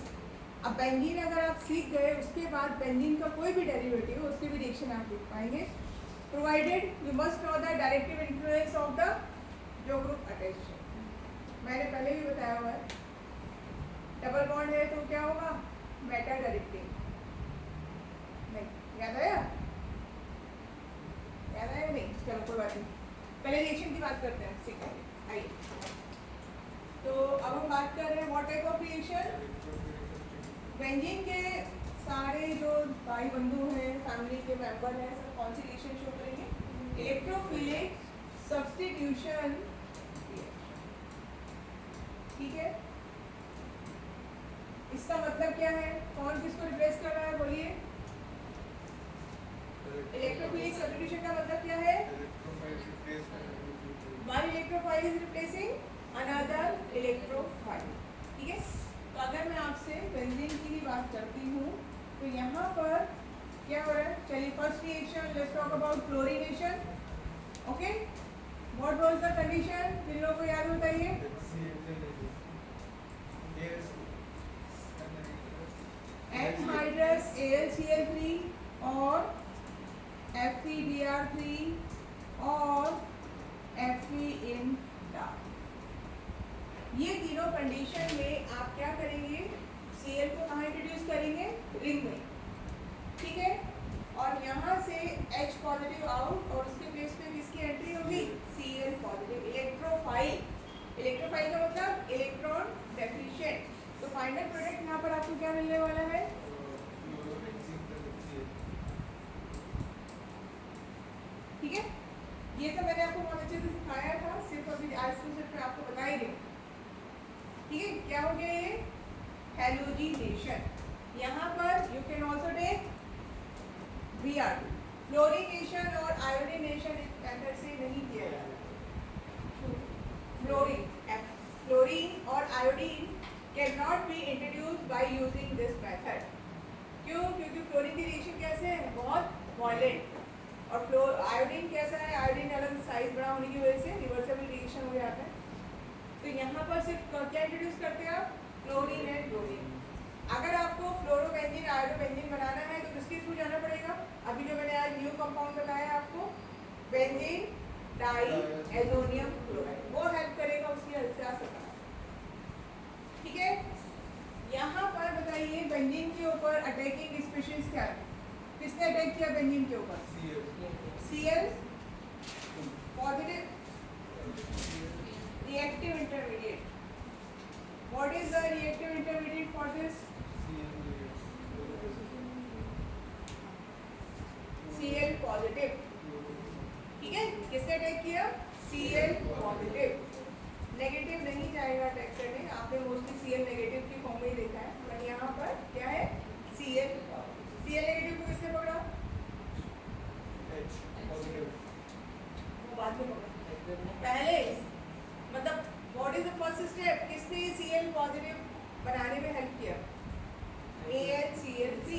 अब बेंजीन अगर आप सीख गए, उसके बाद बेंजीन का कोई भी डेरिवेटिव, उसके भी रिएक्शन आप लिख पाएंगे, provided you must know the directive influence of the जो ग्रुप अटैच्ड है। मैंने पहले भी बताया हुआ है, डबल बॉन्ड है तो क्या होगा? Meta directive. नहीं याद आया? याद आया नहीं? चलो कोई बात नहीं, पहले रिएक्शन की बात करते हैं, ठीक है। आइए, तो अब हम बात कर रहे हैं what type of reaction. Benzene के सारे जो भाई बंधु हैं, फैमिली के मेंबर हैं, सब कौन सी रिएक्शन शो करेंगे? Electrophilic substitution. ठीक है, इसका मतलब क्या है? कौन किसको रिप्लेस कर रहा है, बोलिए? इलेक्ट्रोफिलिक सब्स्टिट्यूशन का मतलब क्या है? One electrophile is replacing another electrophile. ठीक है, तो अगर मैं आपसे बेंजीन की ही बात करती हूँ, तो यहाँ पर क्या हो रहा है? चलिए, first reaction, let's talk about chlorination. Okay, what was the condition? जिन लोगों को याद हो बताइए। एनहाइड्रस AlCl3 और FeBr3 और Fe in dark। ये तीनों कंडीशन में आप क्या करेंगे? Cl को कहाँ इंट्रोड्यूस करेंगे? रिंग में। ठीक है, और यहाँ से H पॉजिटिव आउट, और उसके प्लेस पे किसकी एंट्री होगी? Cl positive. इलेक्ट्रोफाइल, इलेक्ट्रोफाइल का मतलब इलेक्ट्रॉन डेफिशिएंट। तो फाइनल प्रोडक्ट यहाँ पर आपको क्या मिलने वाला है? ठीक है, ये सब मैंने आपको बहुत अच्छे से सिखाया था, सिर्फ अभी आज से सिर्फ मैं आपको बता ही रही हूँ। ठीक है, क्या हो गया ये? हैलोजिनेशन। यहाँ पर you can also take Br2। Fluorination और आयोडीनेशन इस मेथड से नहीं किया जाता। फ्लोरीन और iodine can not be introduced by using this method. क्यों? क्योंकि फ्लोरीन की रिएक्शन कैसे है? बहुत वायलेंट। और आयोडीन कैसा है? आयोडीन अलग साइज बड़ा होने की वजह से रिवर्सेबल रिएक्शन हो जाता है। तो यहाँ पर सिर्फ क्या इंट्रोड्यूस करते हैं आप? Chlorine and chlorine. अगर आपको फ्लोरोबेंजीन आयोडोबेंजीन बनाना है तो किसके थ्रू जाना पड़ेगा? अभी जो मैंने आज न्यू कंपाउंड बताया आपको, बेंजीन डाइएजोनियम क्लोराइड, वो हेल्प करेगा उसकी हल्का सका। ठीक है, यहाँ पर बताइए बेंजीन के ऊपर अटैकिंग स्पीशीज क्या है? किसने अटैक किया बेंजीन के ऊपर? Cl positive reactive intermediate. What is the reactive intermediate for this? Cl positive. ठीक है, किसने अटैक किया? Cl positive. नेगेटिव नहीं जाएगा अटैक करने, आपने मोस्टली Cl नेगेटिव की फॉर्म में ही देखा है, पर यहाँ पर क्या है? Cl नेगेटिव को किसने पकड़ा? वो बाद में पकड़ा, पहले मतलब what is the first step? किसने Cl पॉजिटिव बनाने में हेल्प किया? AlCl3।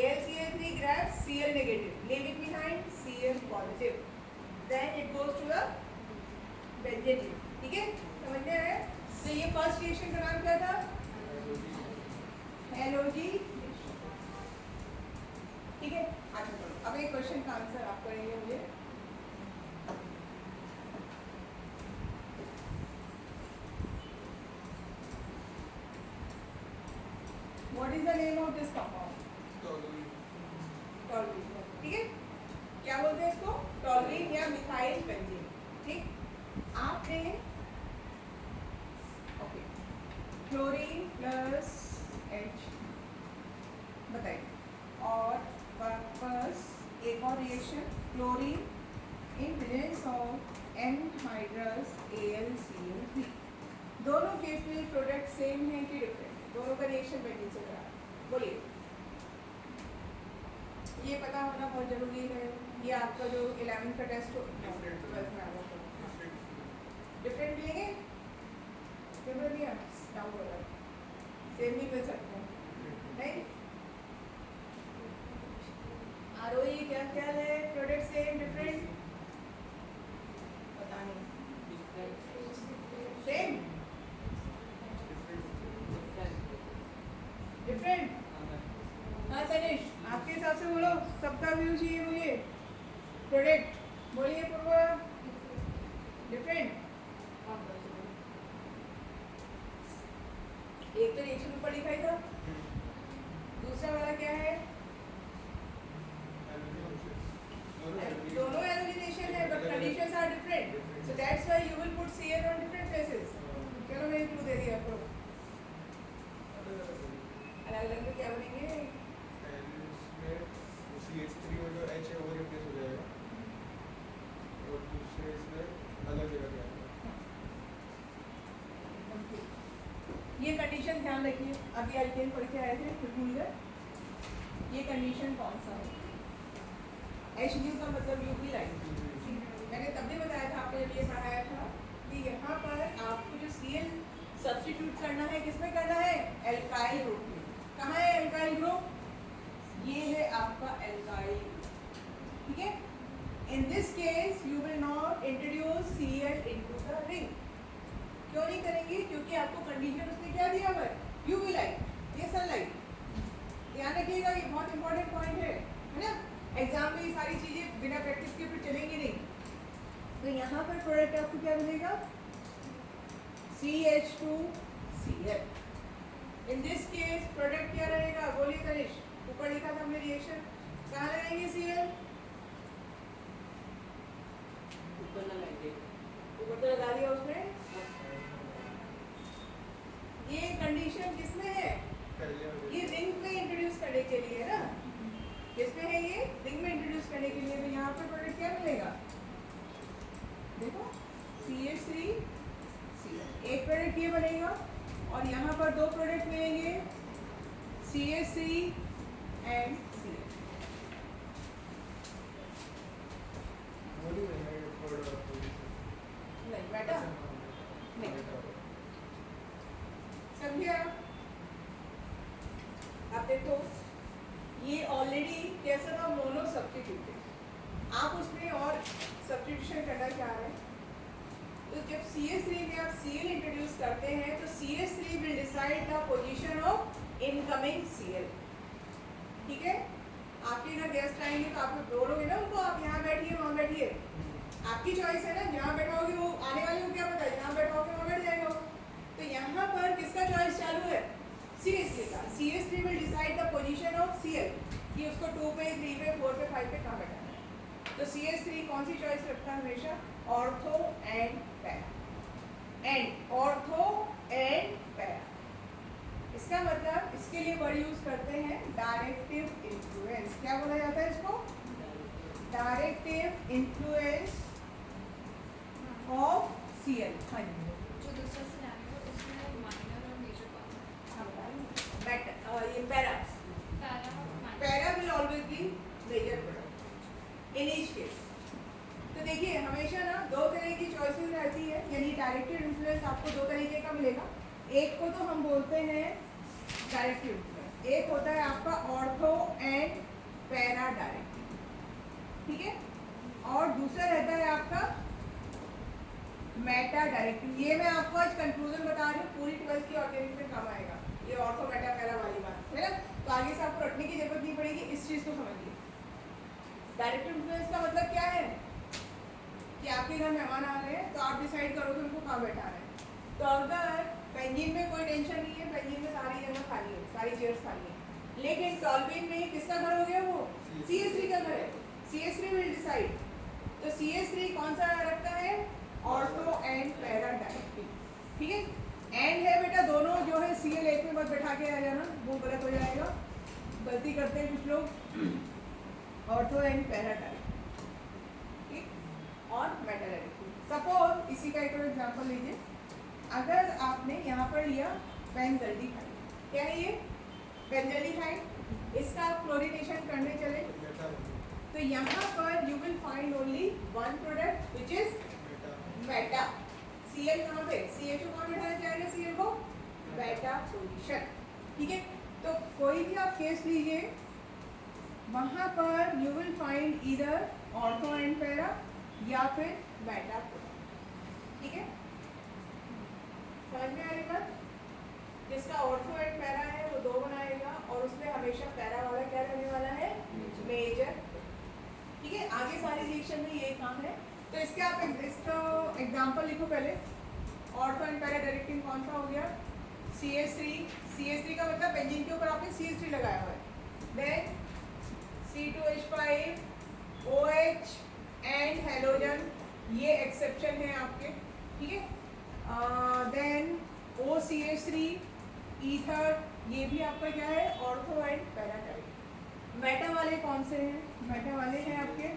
AlCl3 grabs Cl negative, leaving behind Cl positive. Then it goes to the benzene. ठीक है, समझ में आया? तो ये फर्स्ट रिएक्शन का नाम क्या था? हैलोजिनेशन। ठीक है, आगे बढ़ो। अब एक क्वेश्चन का आंसर आप करेंगे मुझे। What is the name of this compound? Toluene. ठीक है, क्या बोलते हैं इसको? टॉलुइन या मिथाइल बेंजीन। ठीक, आपने ओके, क्लोरीन प्लस एच, बताइए। और वापस एक और reaction, chlorine in presence of anhydrous AlCl3। दोनों केस में प्रोडक्ट सेम है कि डिफरेंट? दोनों का रिएक्शन बेंजीन से करा। बोलिए, ये पता होना बहुत जरूरी है। ये आपका जो 11th का टेस्ट हो, 12th में आना तो डिफरेंट लेंगे, डिफरेंट लिया डाउट हो रहा है, सेम भी मिल सकते हैं नहीं। आरोही क्या क्या है, प्रोडक्ट सेम डिफरेंट? पता नहीं, सेम डिफरेंट। हाँ तनिष, आपके हिसाब से बोलो, सबका व्यू चाहिए मुझे। प्रोडक्ट बोलिए पूर्व। डिफरेंट। एक तो रिएक्शन ऊपर लिखा ही था, दूसरा वाला क्या है? दोनों एलोजिनेशन है but conditions are different, so that's why you will put Cl on different places. चलो मैंने क्लू दे दिया आपको। अलग अलग में क्या बनेंगे? CH3 में जो H है वो रिप्लेस हो जाएगा और दूसरे इसमें अलग जगह जाएगा। ये कंडीशन ध्यान रखिए, अभी अल्केन पढ़ के आए थे फिर भूल गए। ये कंडीशन कौन सा है? HU का मतलब UV लाइन। मैंने तब भी बताया था आपको जब ये पढ़ाया था कि यहाँ पर आपको जो Cl सब्स्टिट्यूट करना है, किसमें करना है? एल्काइल ग्रुप में। कहाँ है एल्काइल ग्रुप? ये है आपका एल्काइल, ठीक है। इन this case you will not introduce Cl into the ring. क्यों नहीं करेंगे? क्योंकि आपको कंडीशन उसने क्या दिया हुआ है? यूवी लाइट, ये सनलाइट। ध्यान रखिएगा, ये बहुत इंपॉर्टेंट पॉइंट है ना। एग्जाम में ये सारी चीजें बिना प्रैक्टिस के फिर चलेंगी नहीं। तो यहाँ पर प्रोडक्ट आपको क्या मिलेगा? CH2Cl। In this case product क्या रहेगा? बोलिए तनिष, ऊपर लिखा था हमने रिएक्शन, कहाँ लगाएंगे Cl? ऊपर ना लगे, ऊपर तो लगा दिया उसने। ये कंडीशन किसमें है? ये रिंग में इंट्रोड्यूस करने के लिए ना, किसमें है ये? रिंग में इंट्रोड्यूस करने के लिए। तो यहाँ पर प्रोडक्ट क्या मिलेगा? देखो CH3Cl, एक प्रोडक्ट ये बनेगा और यहाँ पर दो प्रोडक्ट मिलेंगे CH3 एंड Cl। नहीं बेटा, नहीं समझिए। आप देखो ये ऑलरेडी कैसा था? Mono substitute. आप उसमें और सब्स्टिट्यूशन करना चाह रहे हैं, तो जब CH3 में आप Cl इंट्रोड्यूस करते हैं तो CH3 will decide the position of incoming Cl, ठीक है। आपके घर गेस्ट आएंगे तो आप बोलोगे ना उनको, आप यहाँ बैठिए वहाँ बैठिए, आपकी चॉइस है ना। जहाँ बैठाओगे वो आने वाले को क्या पता है, जहाँ बैठाओगे वहाँ बैठ जाएगा। तो यहाँ पर किसका चॉइस चालू है? CH3 का। CH3 will decide the position of Cl कि उसको 2 पे, 3 पे, 4 पे, 5 पे कहाँ बैठाना है। तो CH3 कौन सी चॉइस रखता है हमेशा? Ortho and para. And ortho and para, इसका मतलब इसके लिए वर्ड यूज करते हैं डायरेक्टिव इन्फ्लुएंस। क्या बोला जाता है इसको? Directive influence of Cl। हाँ जी, जो दूसरा सिनेरियो उसमें माइनर और मेजर कौन सा? ये para. Para para will always be major product in each case. तो देखिए हमेशा ना दो तरह की चॉइसेस रहती है, यानी डायरेक्टिव इन्फ्लुएंस आपको दो तरीके का मिलेगा। एक को तो हम बोलते हैं डायरेक्टिव इन्फ्लुएंस, एक होता है आपका ऑर्थो एंड पैरा डायरेक्टिव, ठीक है। और दूसरा रहता है आपका मेटा डायरेक्टिव। ये मैं आपको आज कंक्लूजन बता रही हूँ, पूरी 12th की ऑर्गेनिक में काम आएगा ये ऑर्थो मेटा पैरा वाली बात, है ना। तो आगे से आपको रटने की जरूरत नहीं पड़ेगी, इस चीज को समझिए। डायरेक्टिव इन्फ्लुएंस का मतलब क्या है कि आपके घर मेहमान आ रहे हैं तो आप डिसाइड करोगे उनको कहाँ बैठाना है। तो अगर बेंजीन में कोई टेंशन नहीं है, बेंजीन में सारी जगह खाली है, सारी चेयर्स खाली है, लेकिन टॉल्बिन में किसका घर हो गया? वो CH3 का घर है। CH3 will decide. तो CH3 कौन सा रखता है? ऑर्थो एंड पैरा डायरेक्टिव, ठीक है। एंड है बेटा दोनों जो है Cl एक में मत बैठा के आ जाना, वो गलत हो जाएगा। गलती करते हैं कुछ लोग, ऑर्थो एंड पैरा डायरेक्ट, ठीक, और मेटा डायरेक्ट। सपोज इसी का एक और एग्जांपल लीजिए, अगर आपने यहाँ पर लिया बेंजल्डिहाइड, क्या है ये बेंजल्डिहाइड, इसका आप क्लोरीनेशन करने चले तो यहाँ पर you will find only one product which is Meta. Cl कहाँ पे, CHO कहाँ बैठाया जाएगा, Cl को बेटा पोजीशन, ठीक है। तो कोई भी आप केस लीजिए, वहाँ पर you will find either ortho and para या फिर बेटा प्रोडक्ट, ठीक है। समझ में आ रही बात? जिसका ऑर्थो एंड पैरा है वो 2 बनाएगा और उसमें हमेशा पैरा वाला क्या रहने वाला है, मेजर, ठीक है। आगे सारी रिएक्शन में ये काम है। तो इसके आप इसका एग्जांपल लिखो पहले। ऑर्थो एंड पैरा डायरेक्टिंग कौन सा हो गया, CH3, CH3 का मतलब बेंजीन के ऊपर आपने CH3 लगाया हुआ है, then C2H5 OH and halogen, ये एक्सेप्शन है आपके, ठीक है। देन OCH3 ईथर, ये भी आपका क्या है, ortho and para directing. Meta वाले कौन से हैं, मेटा वाले हैं आपके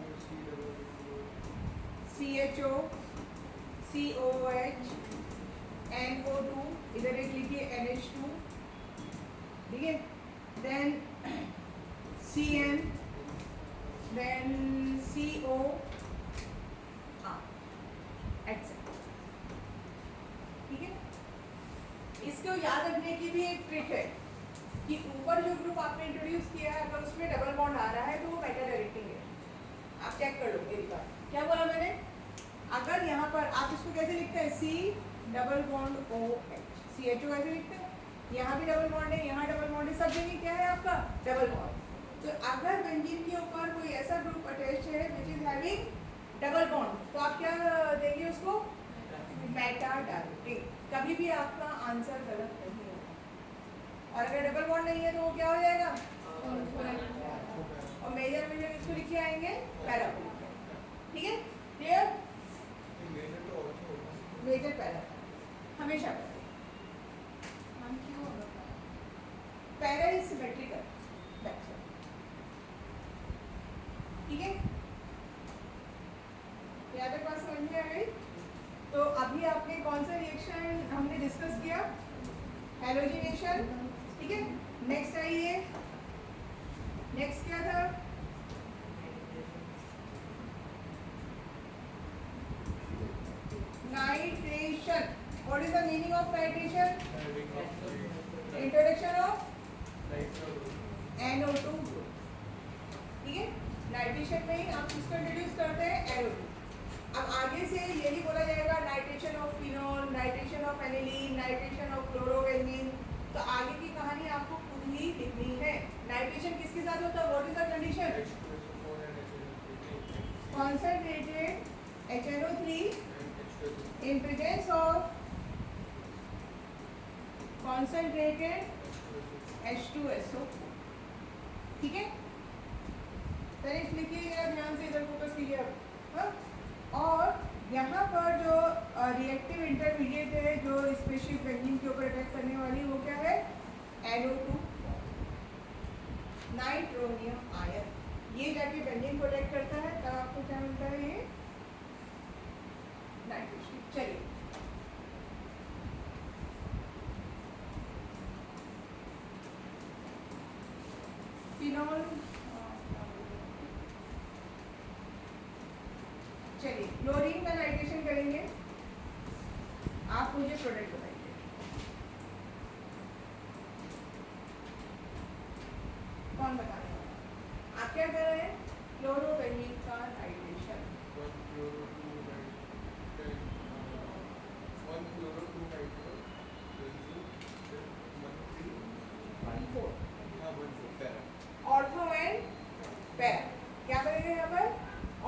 CHO, COH, NO2, इधर एक लिखिए NH2, ठीक है। Then CN, then CO, etcetera, ठीक है। इसको याद रखने की भी एक ट्रिक है कि ऊपर जो ग्रुप आपने इंट्रोड्यूस किया है अगर उसमें डबल बॉन्ड आ रहा है तो वो मेटा डायरेक्टिंग है। आप चेक कर लो मेरी बात, क्या बोला मैंने, अगर यहाँ पर आप इसको कैसे लिखते हैं, C double bond OH, CHO कैसे लिखते हैं, यहाँ भी डबल बॉन्ड है, यहाँ डबल बॉन्ड है, सब जगह क्या है आपका डबल बॉन्ड। तो अगर बेंजीन के ऊपर कोई ऐसा ग्रुप अटैच है which is having double bond तो आप क्या देंगे उसको, मेटा डायरेक्टिंग। कभी भी आपका आंसर गलत नहीं होगा। और अगर डबल बॉन्ड नहीं है तो वो क्या हो जाएगा, और मेजर में जब इसको लिखे आएंगे पैरा, ठीक है, क्लियर। मेजर पैरा हमेशा हम क्यों होगा पैरा इज सिमेट्रिकल, ठीक है। यहाँ तक बात समझ में आ गई। तो अभी आपने कौन सा रिएक्शन हमने डिस्कस किया, हैलोजिनेशन, ठीक है। नेक्स्ट आइए, नेक्स्ट क्या था, nitration. What is the meaning of nitration, introduction of NO2, ठीक है। नाइट्रेशन में ही आप किसको इंट्रोड्यूस करते हैं, NO2। अब आगे से यही बोला जाएगा nitration of phenol, nitration of aniline, nitration of chlorobenzene. तो आगे की कहानी आपको खुद ही लिखनी है। नाइट्रेशन किसके साथ होता है, what is the condition, concentrated HNO3 in presence of concentrated H2SO, ठीक है। तारीफ लिखिए जरा ध्यान से, इधर फोकस कीजिए अब, हाँ? और यहाँ पर जो रिएक्टिव इंटरमीडिएट है जो स्पेशल बेंजीन के ऊपर अटैक करने वाली, वो क्या है, NO2 नाइट्रोनियम आयन। ये जाके बेंजीन को अटैक करता है, तब आपको क्या मिलता है, ये नाइट्रेशन। चलिए फिनॉल, चलिए क्लोरीन का नाइट्रेशन करेंगे। आप मुझे प्रोडक्ट बताइए, कौन बताने वाला, आप क्या कर रहे हैं, क्लोरोबेंजीन का नाइट्रेशन, ऑर्थो एंड पैरा। क्या करेंगे यहाँ पर,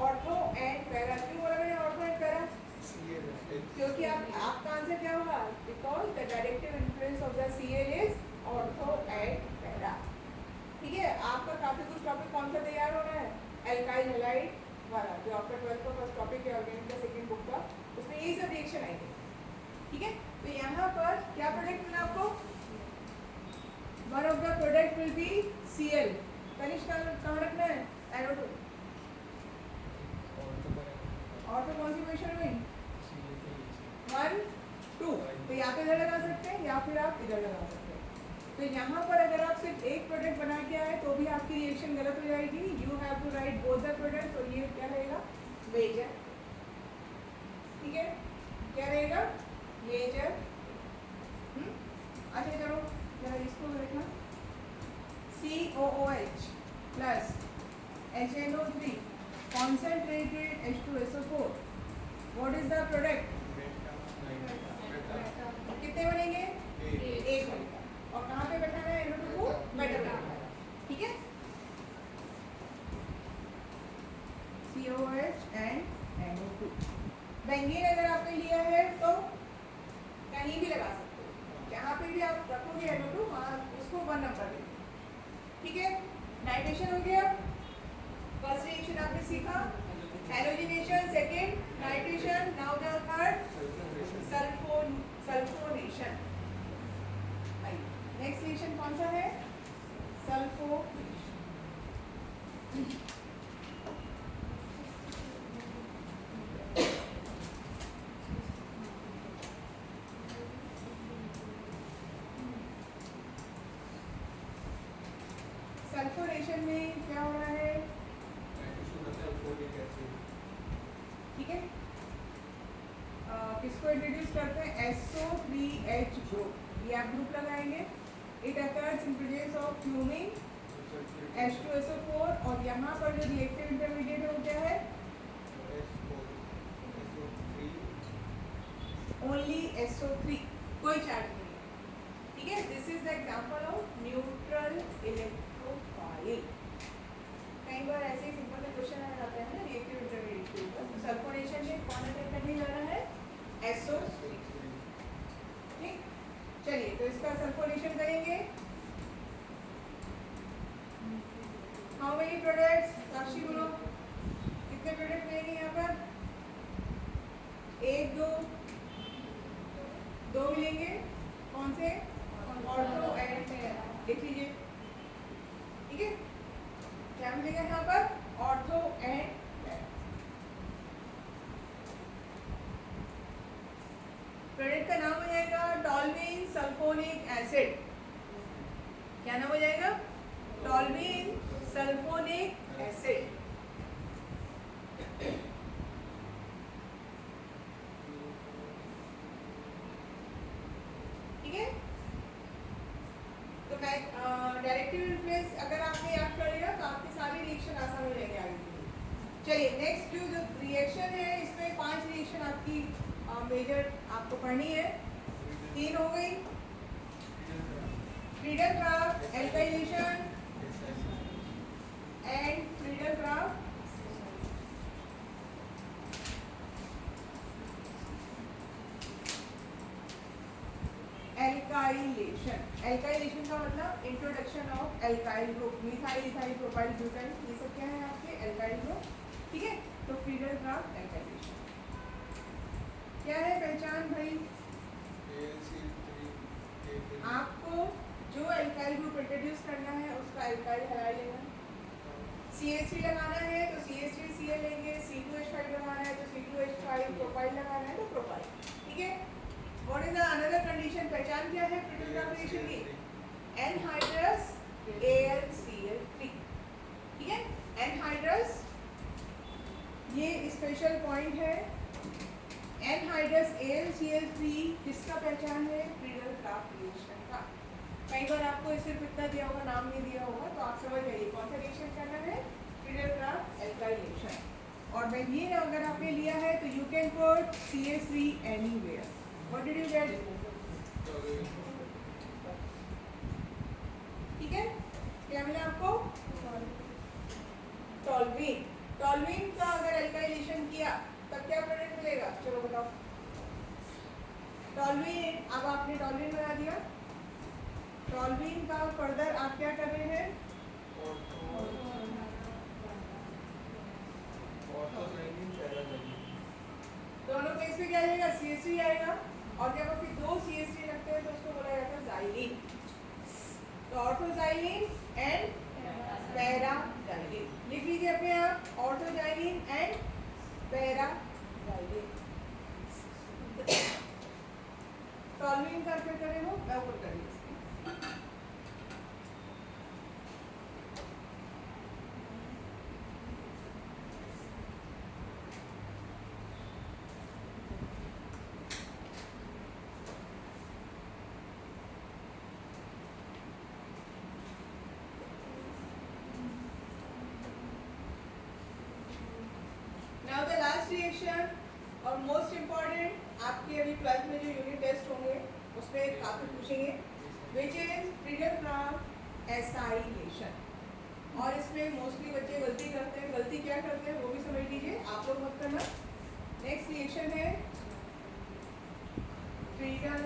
ऑर्थो एंड पैरा। क्यों बोला मैंने ऑर्थो एंड पैरा, क्योंकि आपका आंसर क्या होगा, because the directive influence of the Cl is ortho and para, ठीक है। आपका काफी कुछ टॉपिक कौन सा तैयार हो रहा है, एल्काइल हैलाइड वाला, जो आपका 12th का फर्स्ट टॉपिक है ऑर्गेनिक का सेकंड बुक का, उसमें यही सब रिएक्शन आएंगे, ठीक है। तो यहाँ Cl तनिष्क कहाँ रखना है NO2 और तो कौन सी पोजीशन हुई 1 2 तो यहाँ पे इधर लगा सकते हैं या फिर आप इधर लगा सकते हैं। तो यहाँ पर अगर आप सिर्फ एक प्रोडक्ट बना के आए तो भी आपकी रिएक्शन गलत हो जाएगी। You have to write both the product. तो ये क्या रहेगा मेजर, ठीक है क्या रहेगा मेजर। अच्छा चलो जरा इसको देखना COOH plus HNO3 concentrated H2SO4 what is the product कितने बनेंगे एक बनेगा और कहाँ पे बैठाना है NO2 को मेटल पे, ठीक है COH एंड NO2। बेंजीन अगर आपने लिया है तो कहीं भी लगा सकते हो, जहाँ पे भी आप रखोगे NO2 वहाँ उसको 1 नंबर देंगे, ठीक है। नाइट्रेशन हो गया, फर्स्ट रिएक्शन आपने सीखा halogenation, second nitration, now the third sulphonation. Next reaction कौन सा है सल्फोनेशन। सल्फोनेशन में क्या हो रहा है ठीक है किसको इंट्रोड्यूस करते हैं SO3H ग्रुप। ये आप ग्रुप लगाएंगे। It occurs in presence of fuming H2SO4 और यहाँ पर जो रिएक्टिव इंटरमीडिएट है वो क्या है ओनली SO3, कोई चार्ज नहीं है, ठीक है। This is the example of neutral electrophile. कई बार ऐसे सिंपल से क्वेश्चन आ जाते हैं ना रिएक्टिव इंटरमीडिएट के ऊपर। तो सल्फोनेशन में कौन अटैक करने जा रहा है SO3, ठीक। चलिए तो इसका सल्फोनेशन करेंगे। हाउ मेनी प्रोडक्ट्स साक्षी बोलो कितने प्रोडक्ट लेंगे यहाँ पर 1 2 मिलेंगे कौन से ऑर्थो एंड लिख लीजिए, ठीक है क्या मिलेगा यहाँ पर ऑर्थो एंड प्रोडक्ट का नाम हो जाएगा टॉल्विन सल्फोनिक एसिड। क्या नाम हो जाएगा टॉल्विन सल्फोनिक एसिड, ठीक है। तो मैं डायरेक्टिव इन्फ्लुएंस अगर आपने याद कर लिया तो आपके सारे रिएक्शन आसान हो जाएंगे आगे के लिए। चलिए नेक्स्ट जो रिएक्शन है इसमें 5 रिएक्शन आपकी मेजर आपको पढ़नी है। 3 हो गई Friedel-Crafts alkylation and Friedel-Crafts alkylation. Alkylation का मतलब introduction of alkyl group, methyl ethyl propyl butyl, ये सब क्या है आपके एल्काइल ग्रुप, ठीक है। तो फ्रीडल-क्राफ्ट एल्काइलेशन क्या है पहचान भाई आपको जो एल्काइल ग्रुप इंट्रोड्यूस करना है उसका एल्काइल हैलाइड लेना है। CH3 लगाना है तो CH3Cl लेंगे, C2H5 लगाना है तो C2H5, प्रोपाइल लगाना है तो प्रोपाइल, ठीक है। What is the another condition, पहचान क्या है फ्रीडल-क्राफ्ट रिएक्शन की एनहाइड्रस AlCl3, ठीक है। एनहाइड्रस ये स्पेशल पॉइंट है। एनहाइड्रस AlCl3 किसका पहचान है फ्रीडल-क्राफ्ट रिएक्शन का। कई बार आपको सिर्फ इतना दिया होगा नाम नहीं दिया होगा तो आप समझ जाइए कौन सा रिएक्शन करना है फ्रीडल-क्राफ्ट एल्काइलेशन। और बेंजीन अगर आपने लिया है तो you can put CH3 anywhere. What did you get, ठीक है क्या मिला आपको टॉल्विन। टॉल्विन का अगर एल्काइलेशन किया तब क्या प्रोडक्ट मिलेगा चलो बताओ। टॉल्विन अब आपने टॉल्विन बना दिया। टॉल्विन का फर्दर आप क्या कर रहे हैं दोनों केस में क्या आएगा CH3 आएगा और जब आपके 2 CH3 लगते हैं तो उसको बोला जाता है जाइलिन। तो ऑर्थोजाइलिन एंड जाएगी अपने आप, ऑटो जाएगी एंड पैरा जाएगी। सॉल्विंग करके करे हो, मैं ऊपर कर ली। Now the last reaction और मोस्ट इम्पॉर्टेंट, आपके अभी 12th में जो यूनिट टेस्ट होंगे उसमें काफी पूछेंगे, विच इज फ्रीडल एसाइलेशन। और इसमें मोस्टली बच्चे गलती करते हैं, गलती क्या करते हैं वो भी समझ लीजिए, आप लोग मत करना। नेक्स्ट रिएक्शन है Friedel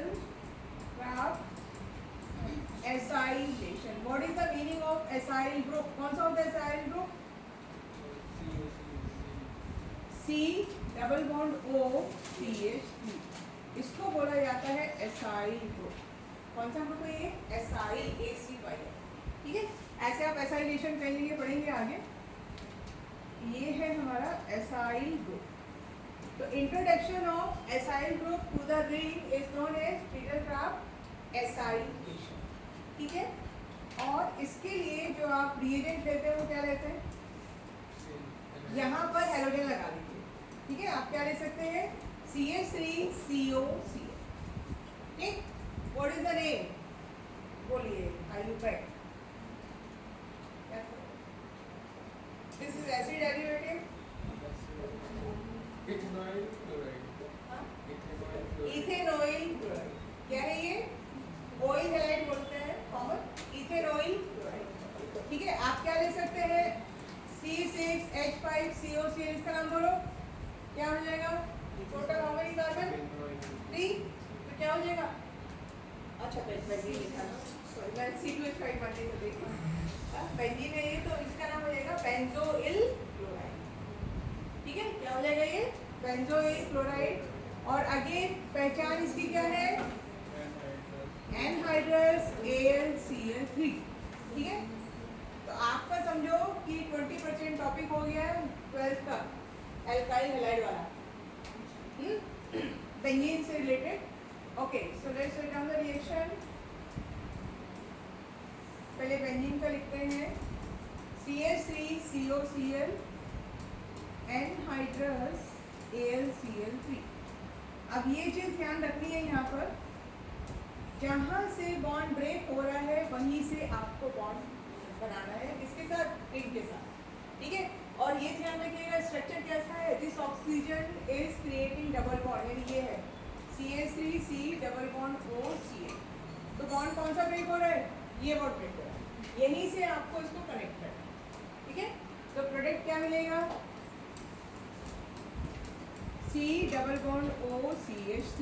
acylation. What is the meaning of acyl group? कौन सा होता है acyl group? C double bond O CH3, इसको बोला जाता है एसाइल ग्रुप। कौन सा ग्रुप है ये? एसाइल ACY, ठीक है। ऐसे आप एसाइलेशन कहेंगे, पढ़ेंगे आगे। ये है हमारा एसाइल ग्रुप। तो introduction of acyl group to the ring is known as Friedel acylation, ठीक है। और इसके लिए जो आप रिएजेंट लेते हैं वो क्या लेते हैं? यहाँ पर हेलोजन लगा दीजिए, ठीक है। आप क्या ले सकते हैं? CH3COCl, ठीक। What is the name? बोलिए, I you back? This is acid derivative ethanoyl chloride. Ethanoyl chloride. क्या है ये? ऑयल हैलाइड बोलते हैं कॉमन, इथेनॉइल क्लोराइड, ठीक है। आप क्या ले सकते हैं? C6H5COCl, इसका नाम बोलो, क्या हो जाएगा? Total how many carbon? 3, तो क्या हो जाएगा? अच्छा बेंजीन लिखा ना, सॉरी मैं C2H5 मान ली तो देखा, बेंजीन है ये, तो इसका नाम हो जाएगा बेंजोइल क्लोराइड, ठीक है। क्या हो जाएगा ये? Benzoyl chloride. और अगेन पहचान इसकी क्या है? एनहाइड्रस AlCl3, ठीक है। तो आपका समझो कि 20% टॉपिक हो गया है 12th का एल्काइल हैलाइड वाला, बेंजीन से related. Okay, so let's write down the reaction. पहले बेंजीन का लिखते हैं, CH3COCl एनहाइड्रस AlCl3। अब ये चीज ध्यान रखनी है, यहाँ पर जहाँ से बॉन्ड ब्रेक हो रहा है वहीं से आपको बॉन्ड बनाना है, किसके साथ? रिंग के साथ, ठीक है। और ये ध्यान रखिएगा स्ट्रक्चर कैसा है? This oxygen is creating double bond, यानी ये है CH3C डबल बॉन्ड OCl। तो बॉन्ड कौन सा ब्रेक हो रहा है? ये बॉन्ड ब्रेक हो रहा है, यहीं से आपको इसको कनेक्ट करना है, ठीक है। तो प्रोडक्ट क्या मिलेगा? C double bond OCH3।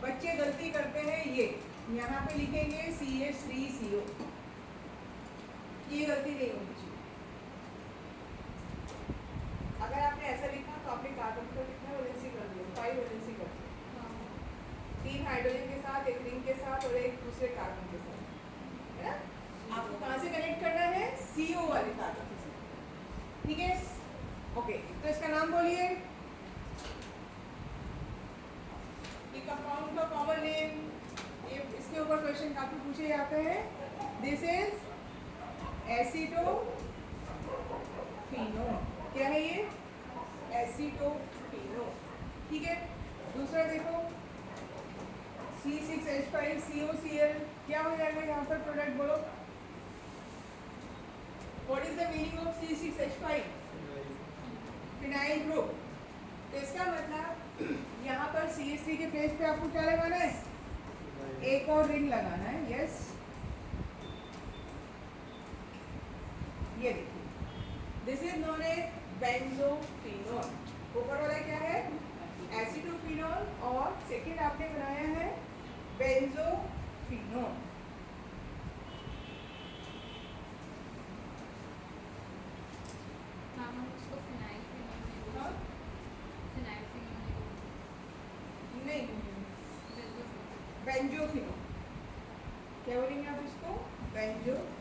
बच्चे गलती करते हैं, ये यहाँ पे लिखेंगे CH3CO, ये गलती नहीं होनी चाहिए। अगर आपने ऐसा लिखा तो आपने कार्बन को कितना वैलेंसी कर दिया? 5 वैलेंसी कर दिया, 3 हाइड्रोजन के साथ, एक रिंग के साथ और एक दूसरे कार्बन के साथ, है ना। आपको कहाँ से कनेक्ट करना है? CO वाले कार्बन के साथ, ठीक है। ओके, तो इसका नाम बोलिए, ये कंपाउंड का कॉमन नेम, ये इसके ऊपर क्वेश्चन काफी पूछे जाते हैं। This is acetophenone. क्या है ये? एसिटोफिनोन, ठीक है। दूसरा देखो C6H5COCl, क्या हो जाएगा यहाँ पर प्रोडक्ट बोलो? What is the meaning of C6H5? Phenyl group. तो इसका मतलब यहाँ पर CH3 के फेस पे आपको क्या लगाना है? एक और रिंग लगाना है, यस। ये देखिए, दिस इज नोन एज बेंजोफिनोल। ऊपर वाला क्या है? एसिटोफिनोल, और सेकेंड आपने बनाया है बेंजोफिनोल। हाँ, हम उसको फिनाइल फिनोल हाँ? फिनाइल फिनोल नहीं, बेंजोफिनोल। क्या बोलेंगे आप इसको? बेंजोफिनोल।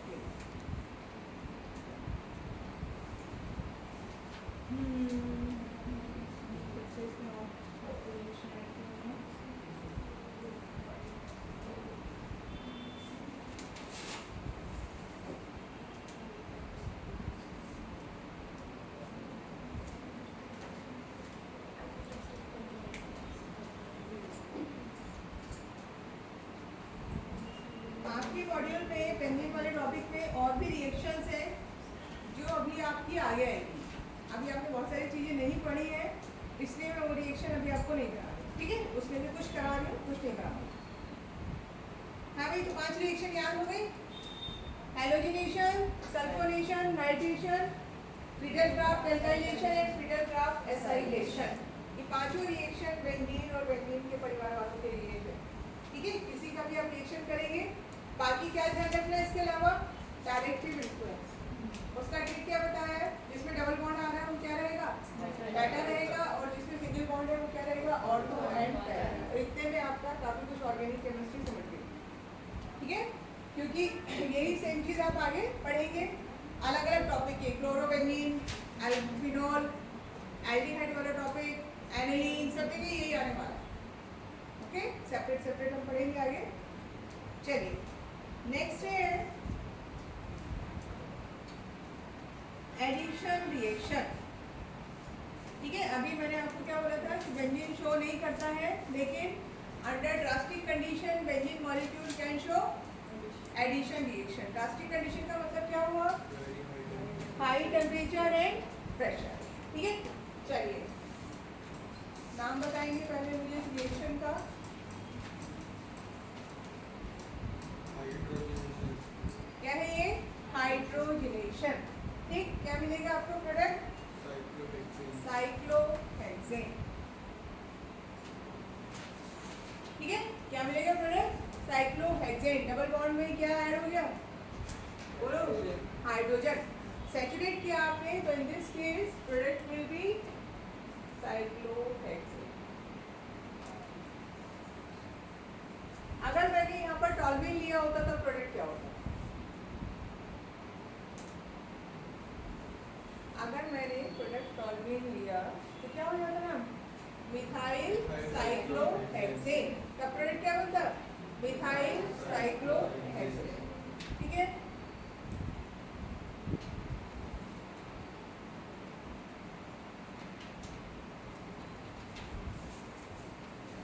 आपके मॉड्यूल में बेंजीन वाले टॉपिक में और भी रिएक्शंस है जो अभी आपकी आगे आएगी। अभी आपने बहुत सारी चीज़ें नहीं पढ़ी है, इसलिए मैं वो रिएक्शन अभी आपको नहीं करा रही, ठीक है। उसमें से कुछ करा रही हूँ, कुछ नहीं करा रही। हाँ भाई, तो 5 रिएक्शन याद हो गई। Halogenation, sulphonation, nitration, Friedel Crafts alkylation and Friedel Crafts acylation. ये पांचों रिएक्शन बेंजीन और बेंजीन के परिवार वालों के लिए है, ठीक है। किसी का भी आप रिएक्शन करेंगे, बाकी क्या ध्यान रखना है इसके अलावा, डायरेक्टिव इन्फ्लुएंस। उसका ट्रिक क्या बताया है, जिसमें डबल बॉन्ड आ रहा है वो क्या रहेगा, डाटा रहेगा, और जिसमें सिंगल बॉन्ड है वो क्या रहेगा, ऑर्थो एंड पैरा। इतने में आपका काफी कुछ ऑर्गेनिक केमिस्ट्री समझ गए, ठीक है। क्योंकि यही सेम चीज आप आगे पढ़ेंगे अलग अलग टॉपिक के, क्लोरोबेंजीन, एल्फिनॉल, एल्डिहाइड वाला टॉपिक, एनिलीन, सब जगह यही आने वाला है, ओके। सेपरेट सेपरेट हम पढ़ेंगे आगे। चलिए नेक्स्ट है एडिशन रिएक्शन, ठीक है। अभी मैंने आपको क्या बोला था कि बेंजीन शो नहीं करता है, लेकिन under drastic condition benzene molecule can show addition reaction. Drastic condition का मतलब क्या हुआ, हाई टेम्परेचर एंड प्रेशर, ठीक है। चलिए नाम बताएंगे पहले मुझे इस रिएक्शन का। क्या है ये, हाइड्रोजनेशन, ठीक। क्या मिलेगा आपको प्रोडक्ट, साइक्लोहेक्सेन, ठीक है। क्या मिलेगा प्रोडक्ट, साइक्लोहेक्सेन। डबल बॉन्ड में क्या ऐड हो गया, बोलो, हाइड्रोजन। सैचुरेट किया आपने, तो इन this case product will be cyclohexane. अगर मैंने यहाँ पर टॉल्विन लिया होता तो प्रोडक्ट क्या होता, अगर मैंने प्रोडक्ट टॉल्विन लिया तो क्या हो जाता ना, मिथाइल साइक्लोहेक्सेन। का प्रोडक्ट क्या बनता, मिथाइल साइक्लोहेक्सेन, ठीक है।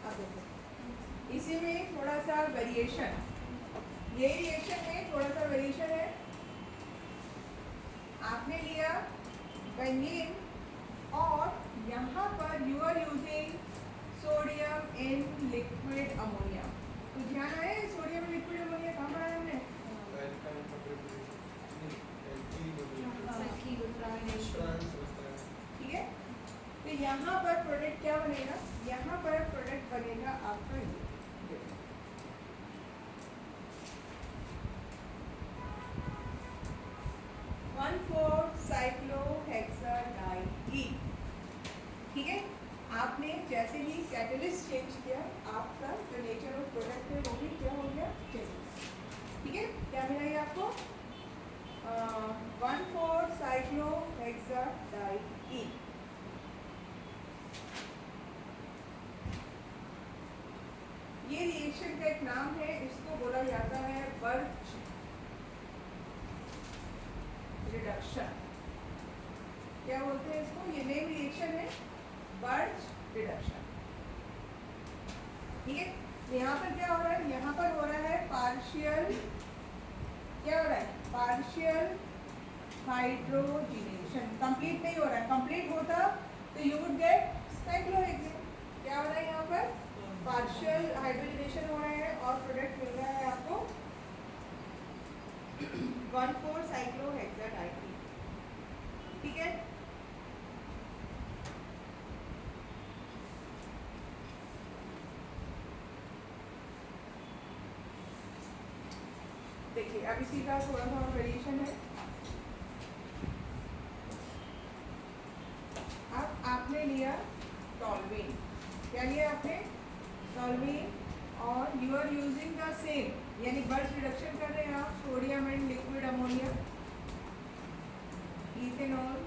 अब देखो इसी में थोड़ा सा वेरिएशन, ये रिएक्शन में थोड़ा सा वेरिएशन है। आपने लिया बेंजीन और यहाँ पर you are using sodium in liquid ammonia. तो ध्यान आए, सोडियम इन लिक्विड अमोनिया कहाँ बनाया हमने, ठीक है। तो यहाँ पर प्रोडक्ट क्या बनेगा, यहाँ पर प्रोडक्ट बनेगा आपका ये 1,4-साइक्लोहेक्साडाइईन, ठीक है। आपने जैसे ही कैटलिस्ट चेंज किया, आपका जो नेचर ऑफ प्रोडक्ट है वो भी क्या हो गया, चेंज, ठीक है। क्या मिला ये आपको, 1,4-साइक्लोहेक्साडाइईन। ये रिएक्शन का एक नाम है, इसको बोला जाता है बर्च रिडक्शन। क्या बोलते हैं इसको, ये नेम रिएक्शन है बर्च रिडक्शन, ठीक है। यहाँ पर क्या हो रहा है, यहाँ पर हो रहा है पार्शियल, क्या हो रहा है, पार्शियल हाइड्रोजिनेशन। कंप्लीट नहीं हो रहा है, कंप्लीट होता तो यू वुड गेट साइक्लोहेक्सेन। क्या हो रहा है यहाँ पर, पार्शियल हाइड्रोजनेशन हो रहा है और प्रोडक्ट मिल रहा है आपको 1,4-साइक्लोहेक्साडाइईन, ठीक है। देखिए अब इसी का थोड़ा सा और वेरिएशन है। अब आपने लिया टॉल्विन, क्या लिया आपने, टॉल्विन, और you are using the same, यानी बर्च रिडक्शन कर रहे हैं आप, sodium and liquid ammonia, ethanol,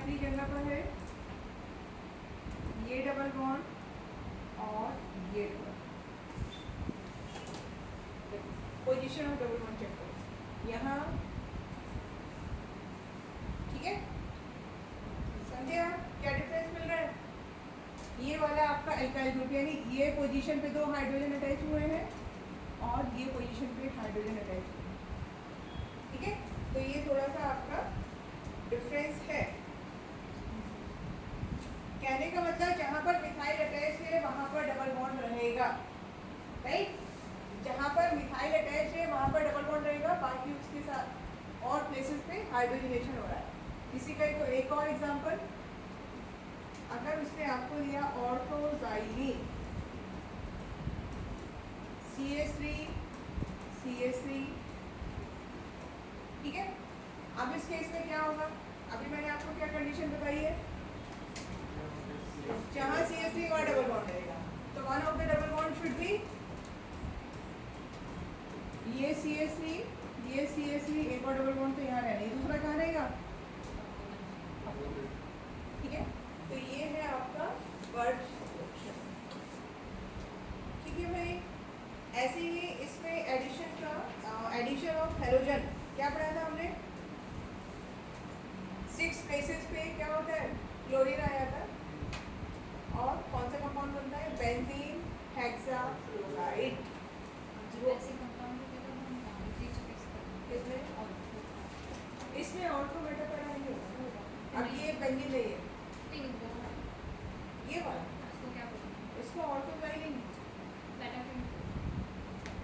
अपनी जगह पर है, ये डबल बॉन्ड और ये double, position of double bond check करो यहाँ, ठीक है, समझे आप क्या डिफरेंस मिल रहा है? ये वाला आपका एल्काइल ग्रुप, यानी ये पोजीशन पे 2 हाइड्रोजन अटैच हुए हैं और ये पोजीशन पे हाइड्रोजन अटैच हुए हैं, ठीक है। तो ये थोड़ा सा आपका डिफरेंस है। कहने का मतलब जहाँ पर मिथाइल अटैच है वहाँ पर डबल बॉन्ड रहेगा, राइट। जहाँ पर मिथाइल अटैच है वहाँ पर डबल बॉन्ड रहेगा, बाकी उसके साथ और प्लेसेस पे हाइड्रोजनेशन हो रहा है। इसी का एक और एग्जांपल, अगर उसने आपको दिया ऑर्थोजाइलीन CH3, ठीक है। अब इस केस में क्या होगा? अभी मैंने आपको क्या कंडीशन बताई है, जहाँ CH3 वहाँ डबल बॉन्ड रहेगा, तो one of the double bond should be ये CH3, एक और डबल बॉन्ड तो यहाँ रहना, दूसरा कहाँ रहेगा, ठीक है। तो ये है आपका वर्ड, ठीक है भाई। ऐसे ही इसमें एडिशन ऑफ हेलोजन क्या पढ़ा था हमने, 6 प्लेसेस पे क्या होता है, क्लोरीन आ जाता है और कौन सा कंपाउंड बनता है, बेंजीन हेक्साक्लोराइड। ऐसे कंपाउंड होते तो हम डालते इसमें ऑर्थो मेटा पढ़ाएंगे। अब ये बेंजीन नहीं है, ये वाला, इसको क्या बोलते इसको ऑर्थोजाइलीन, हैं?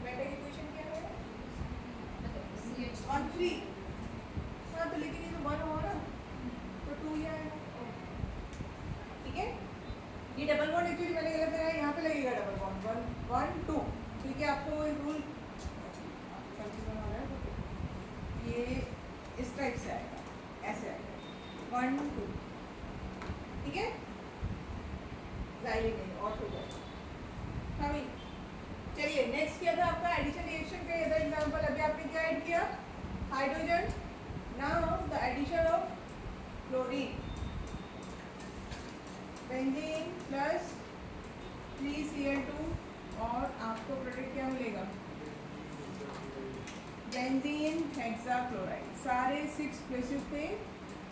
मेटा की पोजीशन क्या है, CH ऑन 3। हाँ तो लेकिन ये तो 1 हुआ ना, तो 2 ही आएगा, ठीक है। ये डबल बॉन्ड एक्चुअली मैंने गलत लगाया, यहाँ पे लगेगा डबल बॉन्ड 1 2, ठीक है। आपको रूल ये इस टाइप से आएगा, ऐसे आएगा 1 2, ठीक है। जाइलीन ऑर्थोजाइलीन, हाँ भाई। चलिए नेक्स्ट क्या था आपका, एडिशन रिएक्शन का ये था एग्जांपल। अभी आपने क्या ऐड किया, hydrogen, now the addition of chlorine, benzene plus 3Cl2 और आपको प्रोडक्ट क्या मिलेगा, बेंजीन हेक्साक्लोराइड। सारे 6 प्लेसेस पे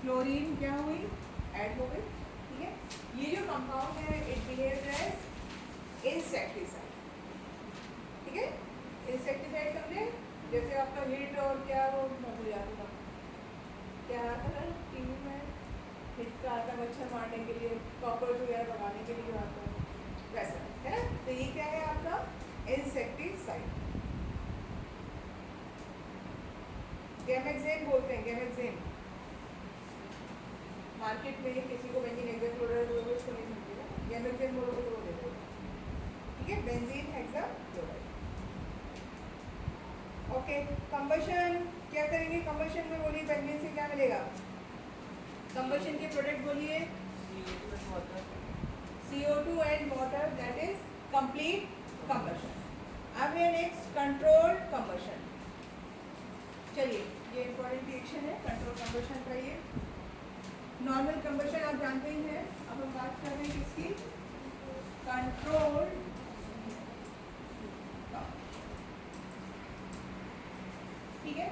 क्लोरीन क्या हुई, ऐड हो गई, ठीक है। ये जो कंपाउंड है इट बिहेव्स एज इंसेक्टिसाइड, ठीक है। इंसेक्टिसाइड समझे, जैसे आपका हिट और क्या वो भूल जाता था, क्या आता था टीवी में, हिट का आता मच्छर मारने के लिए, कॉकरोच वगैरह भगाने के लिए आता है, वैसा है ना। तो ये क्या है आपका इंसेक्टिसाइड, गैमेक्सेन बोलते हैं, गैमेक्सेन। मार्केट में किसी को बेंजीन हेक्साक्लोराइड बोलोगे उसको नहीं समझेगा, गैमेक्सेन बोलोगे तो वो दे देगा, ठीक है। Benzene hexachloride, okay. कंबशन क्या करेंगे, कंबशन में बोलिए बेंजीन से क्या मिलेगा, कंबशन के प्रोडक्ट बोलिए, CO2 and water, that is complete combustion. अब है नेक्स्ट कंट्रोल्ड कंबशन। चलिए ये इंपॉर्टेंट रिएक्शन है कंट्रोल कंबशन का। ये नॉर्मल कंबशन आप जानते ही हैं, अब हम बात कर रहे हैं किसकी, कंट्रोल, ठीक है।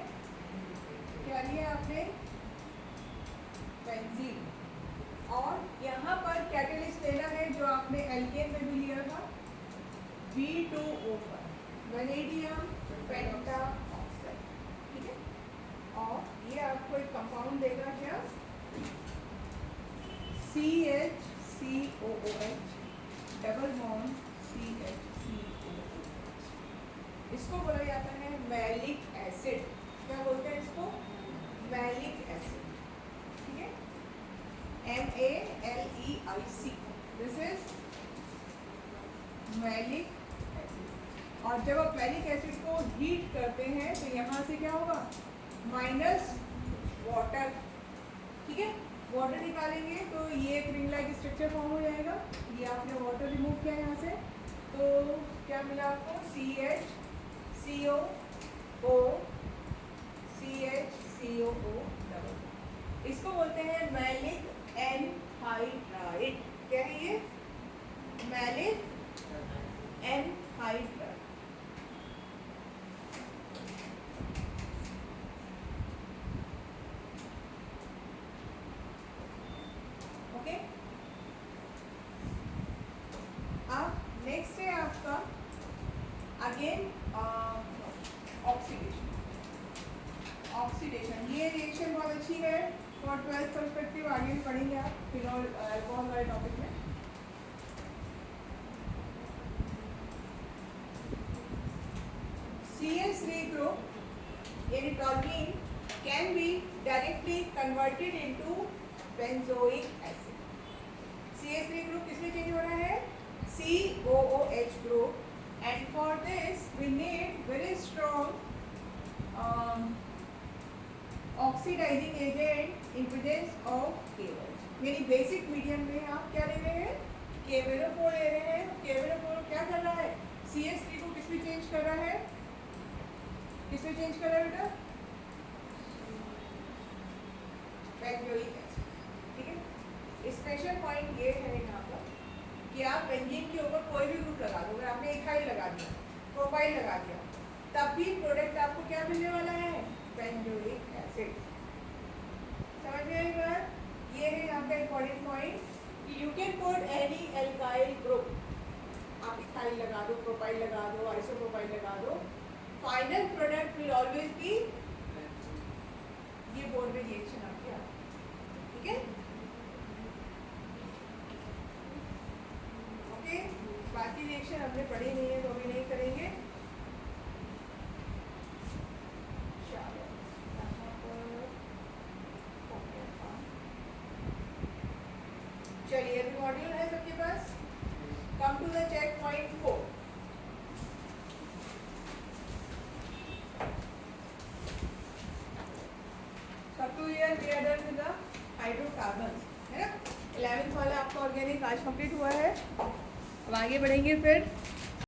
क्या लिया आपने, बेंजीन, और यहाँ पर कैटेलिस्ट लेना है जो आपने एल्केन में भी लिया था, V2O5, वैनेडियम पेंटाऑक्साइड, ठीक है। और ये आपको एक कंपाउंड देगा क्या, CHCOOH डबल बॉन्ड CHCOOH, इसको बोला जाता है मैलिक एसिड। क्या बोलते हैं इसको, मैलिक एसिड, ठीक है, MALEIC, this is malic acid. और जब आप मैलिक एसिड को हीट करते हैं तो यहाँ से क्या होगा, माइनस वाटर, ठीक है। वाटर निकालेंगे तो ये एक रिंग लाइक स्ट्रक्चर फॉर्म हो जाएगा। ये आपने वाटर रिमूव किया यहाँ से, तो क्या मिला आपको, CHCO, CHCOO डबल। इसको बोलते हैं मैलिक एनहाइड्राइड। क्या है ये? Maleic anhydride. ओके, अब नेक्स्ट है आपका अगेन ऑक्सीडेशन। ऑक्सीडेशन ये रिएक्शन बहुत अच्छी है फॉर 12th पर्सपेक्टिव, आगे भी पढ़ेंगे आप फिनॉल अल्कोहल वाले टॉपिक में। CH3 group यानी toluene can be directly converted into benzoic acid। CH3 group किसमें चेंज हो रहा है? COOH group, and for this we need very strong oxidizing agent in presence of KOH। यानी basic medium में आप क्या ले रहे हैं? KVNO4 ले रहे हैं। KVNO4 क्या कर रहा है? CH3 को किसमें चेंज कर रहा है? किसमें चेंज कर रहा है बेटा? Benzoic acid. ठीक है, स्पेशल पॉइंट ये है यहाँ पर कि आप बेंजीन के ऊपर कोई भी ग्रुप लगा दो, अगर आपने इथाइल लगा दिया, प्रोपाइल लगा दिया, तब भी प्रोडक्ट आपको क्या मिलने वाला है? Benzoic acid. समझ में आई बात? ये है यहाँ का इम्पोर्टेंट पॉइंट कि you can put any alkyl group, आप इथाइल लगा दो, प्रोपाइल लगा दो, आइसोप्रोपाइल लगा दो, final product will always B ये बोर्ड में रिएक्शन आपके यहाँ। ठीक है, ओके, बाकी रिएक्शन हमने पढ़ी नहीं है तो अभी नहीं करेंगे। चलो यहाँ पर हो गया था। चलिए अभी मॉड्यूल है सबके पास। Come to the check point 4। Hydrocarbon है ना। 11th वाला आपका ऑर्गेनिक आज कंप्लीट हुआ है। अब आगे बढ़ेंगे फिर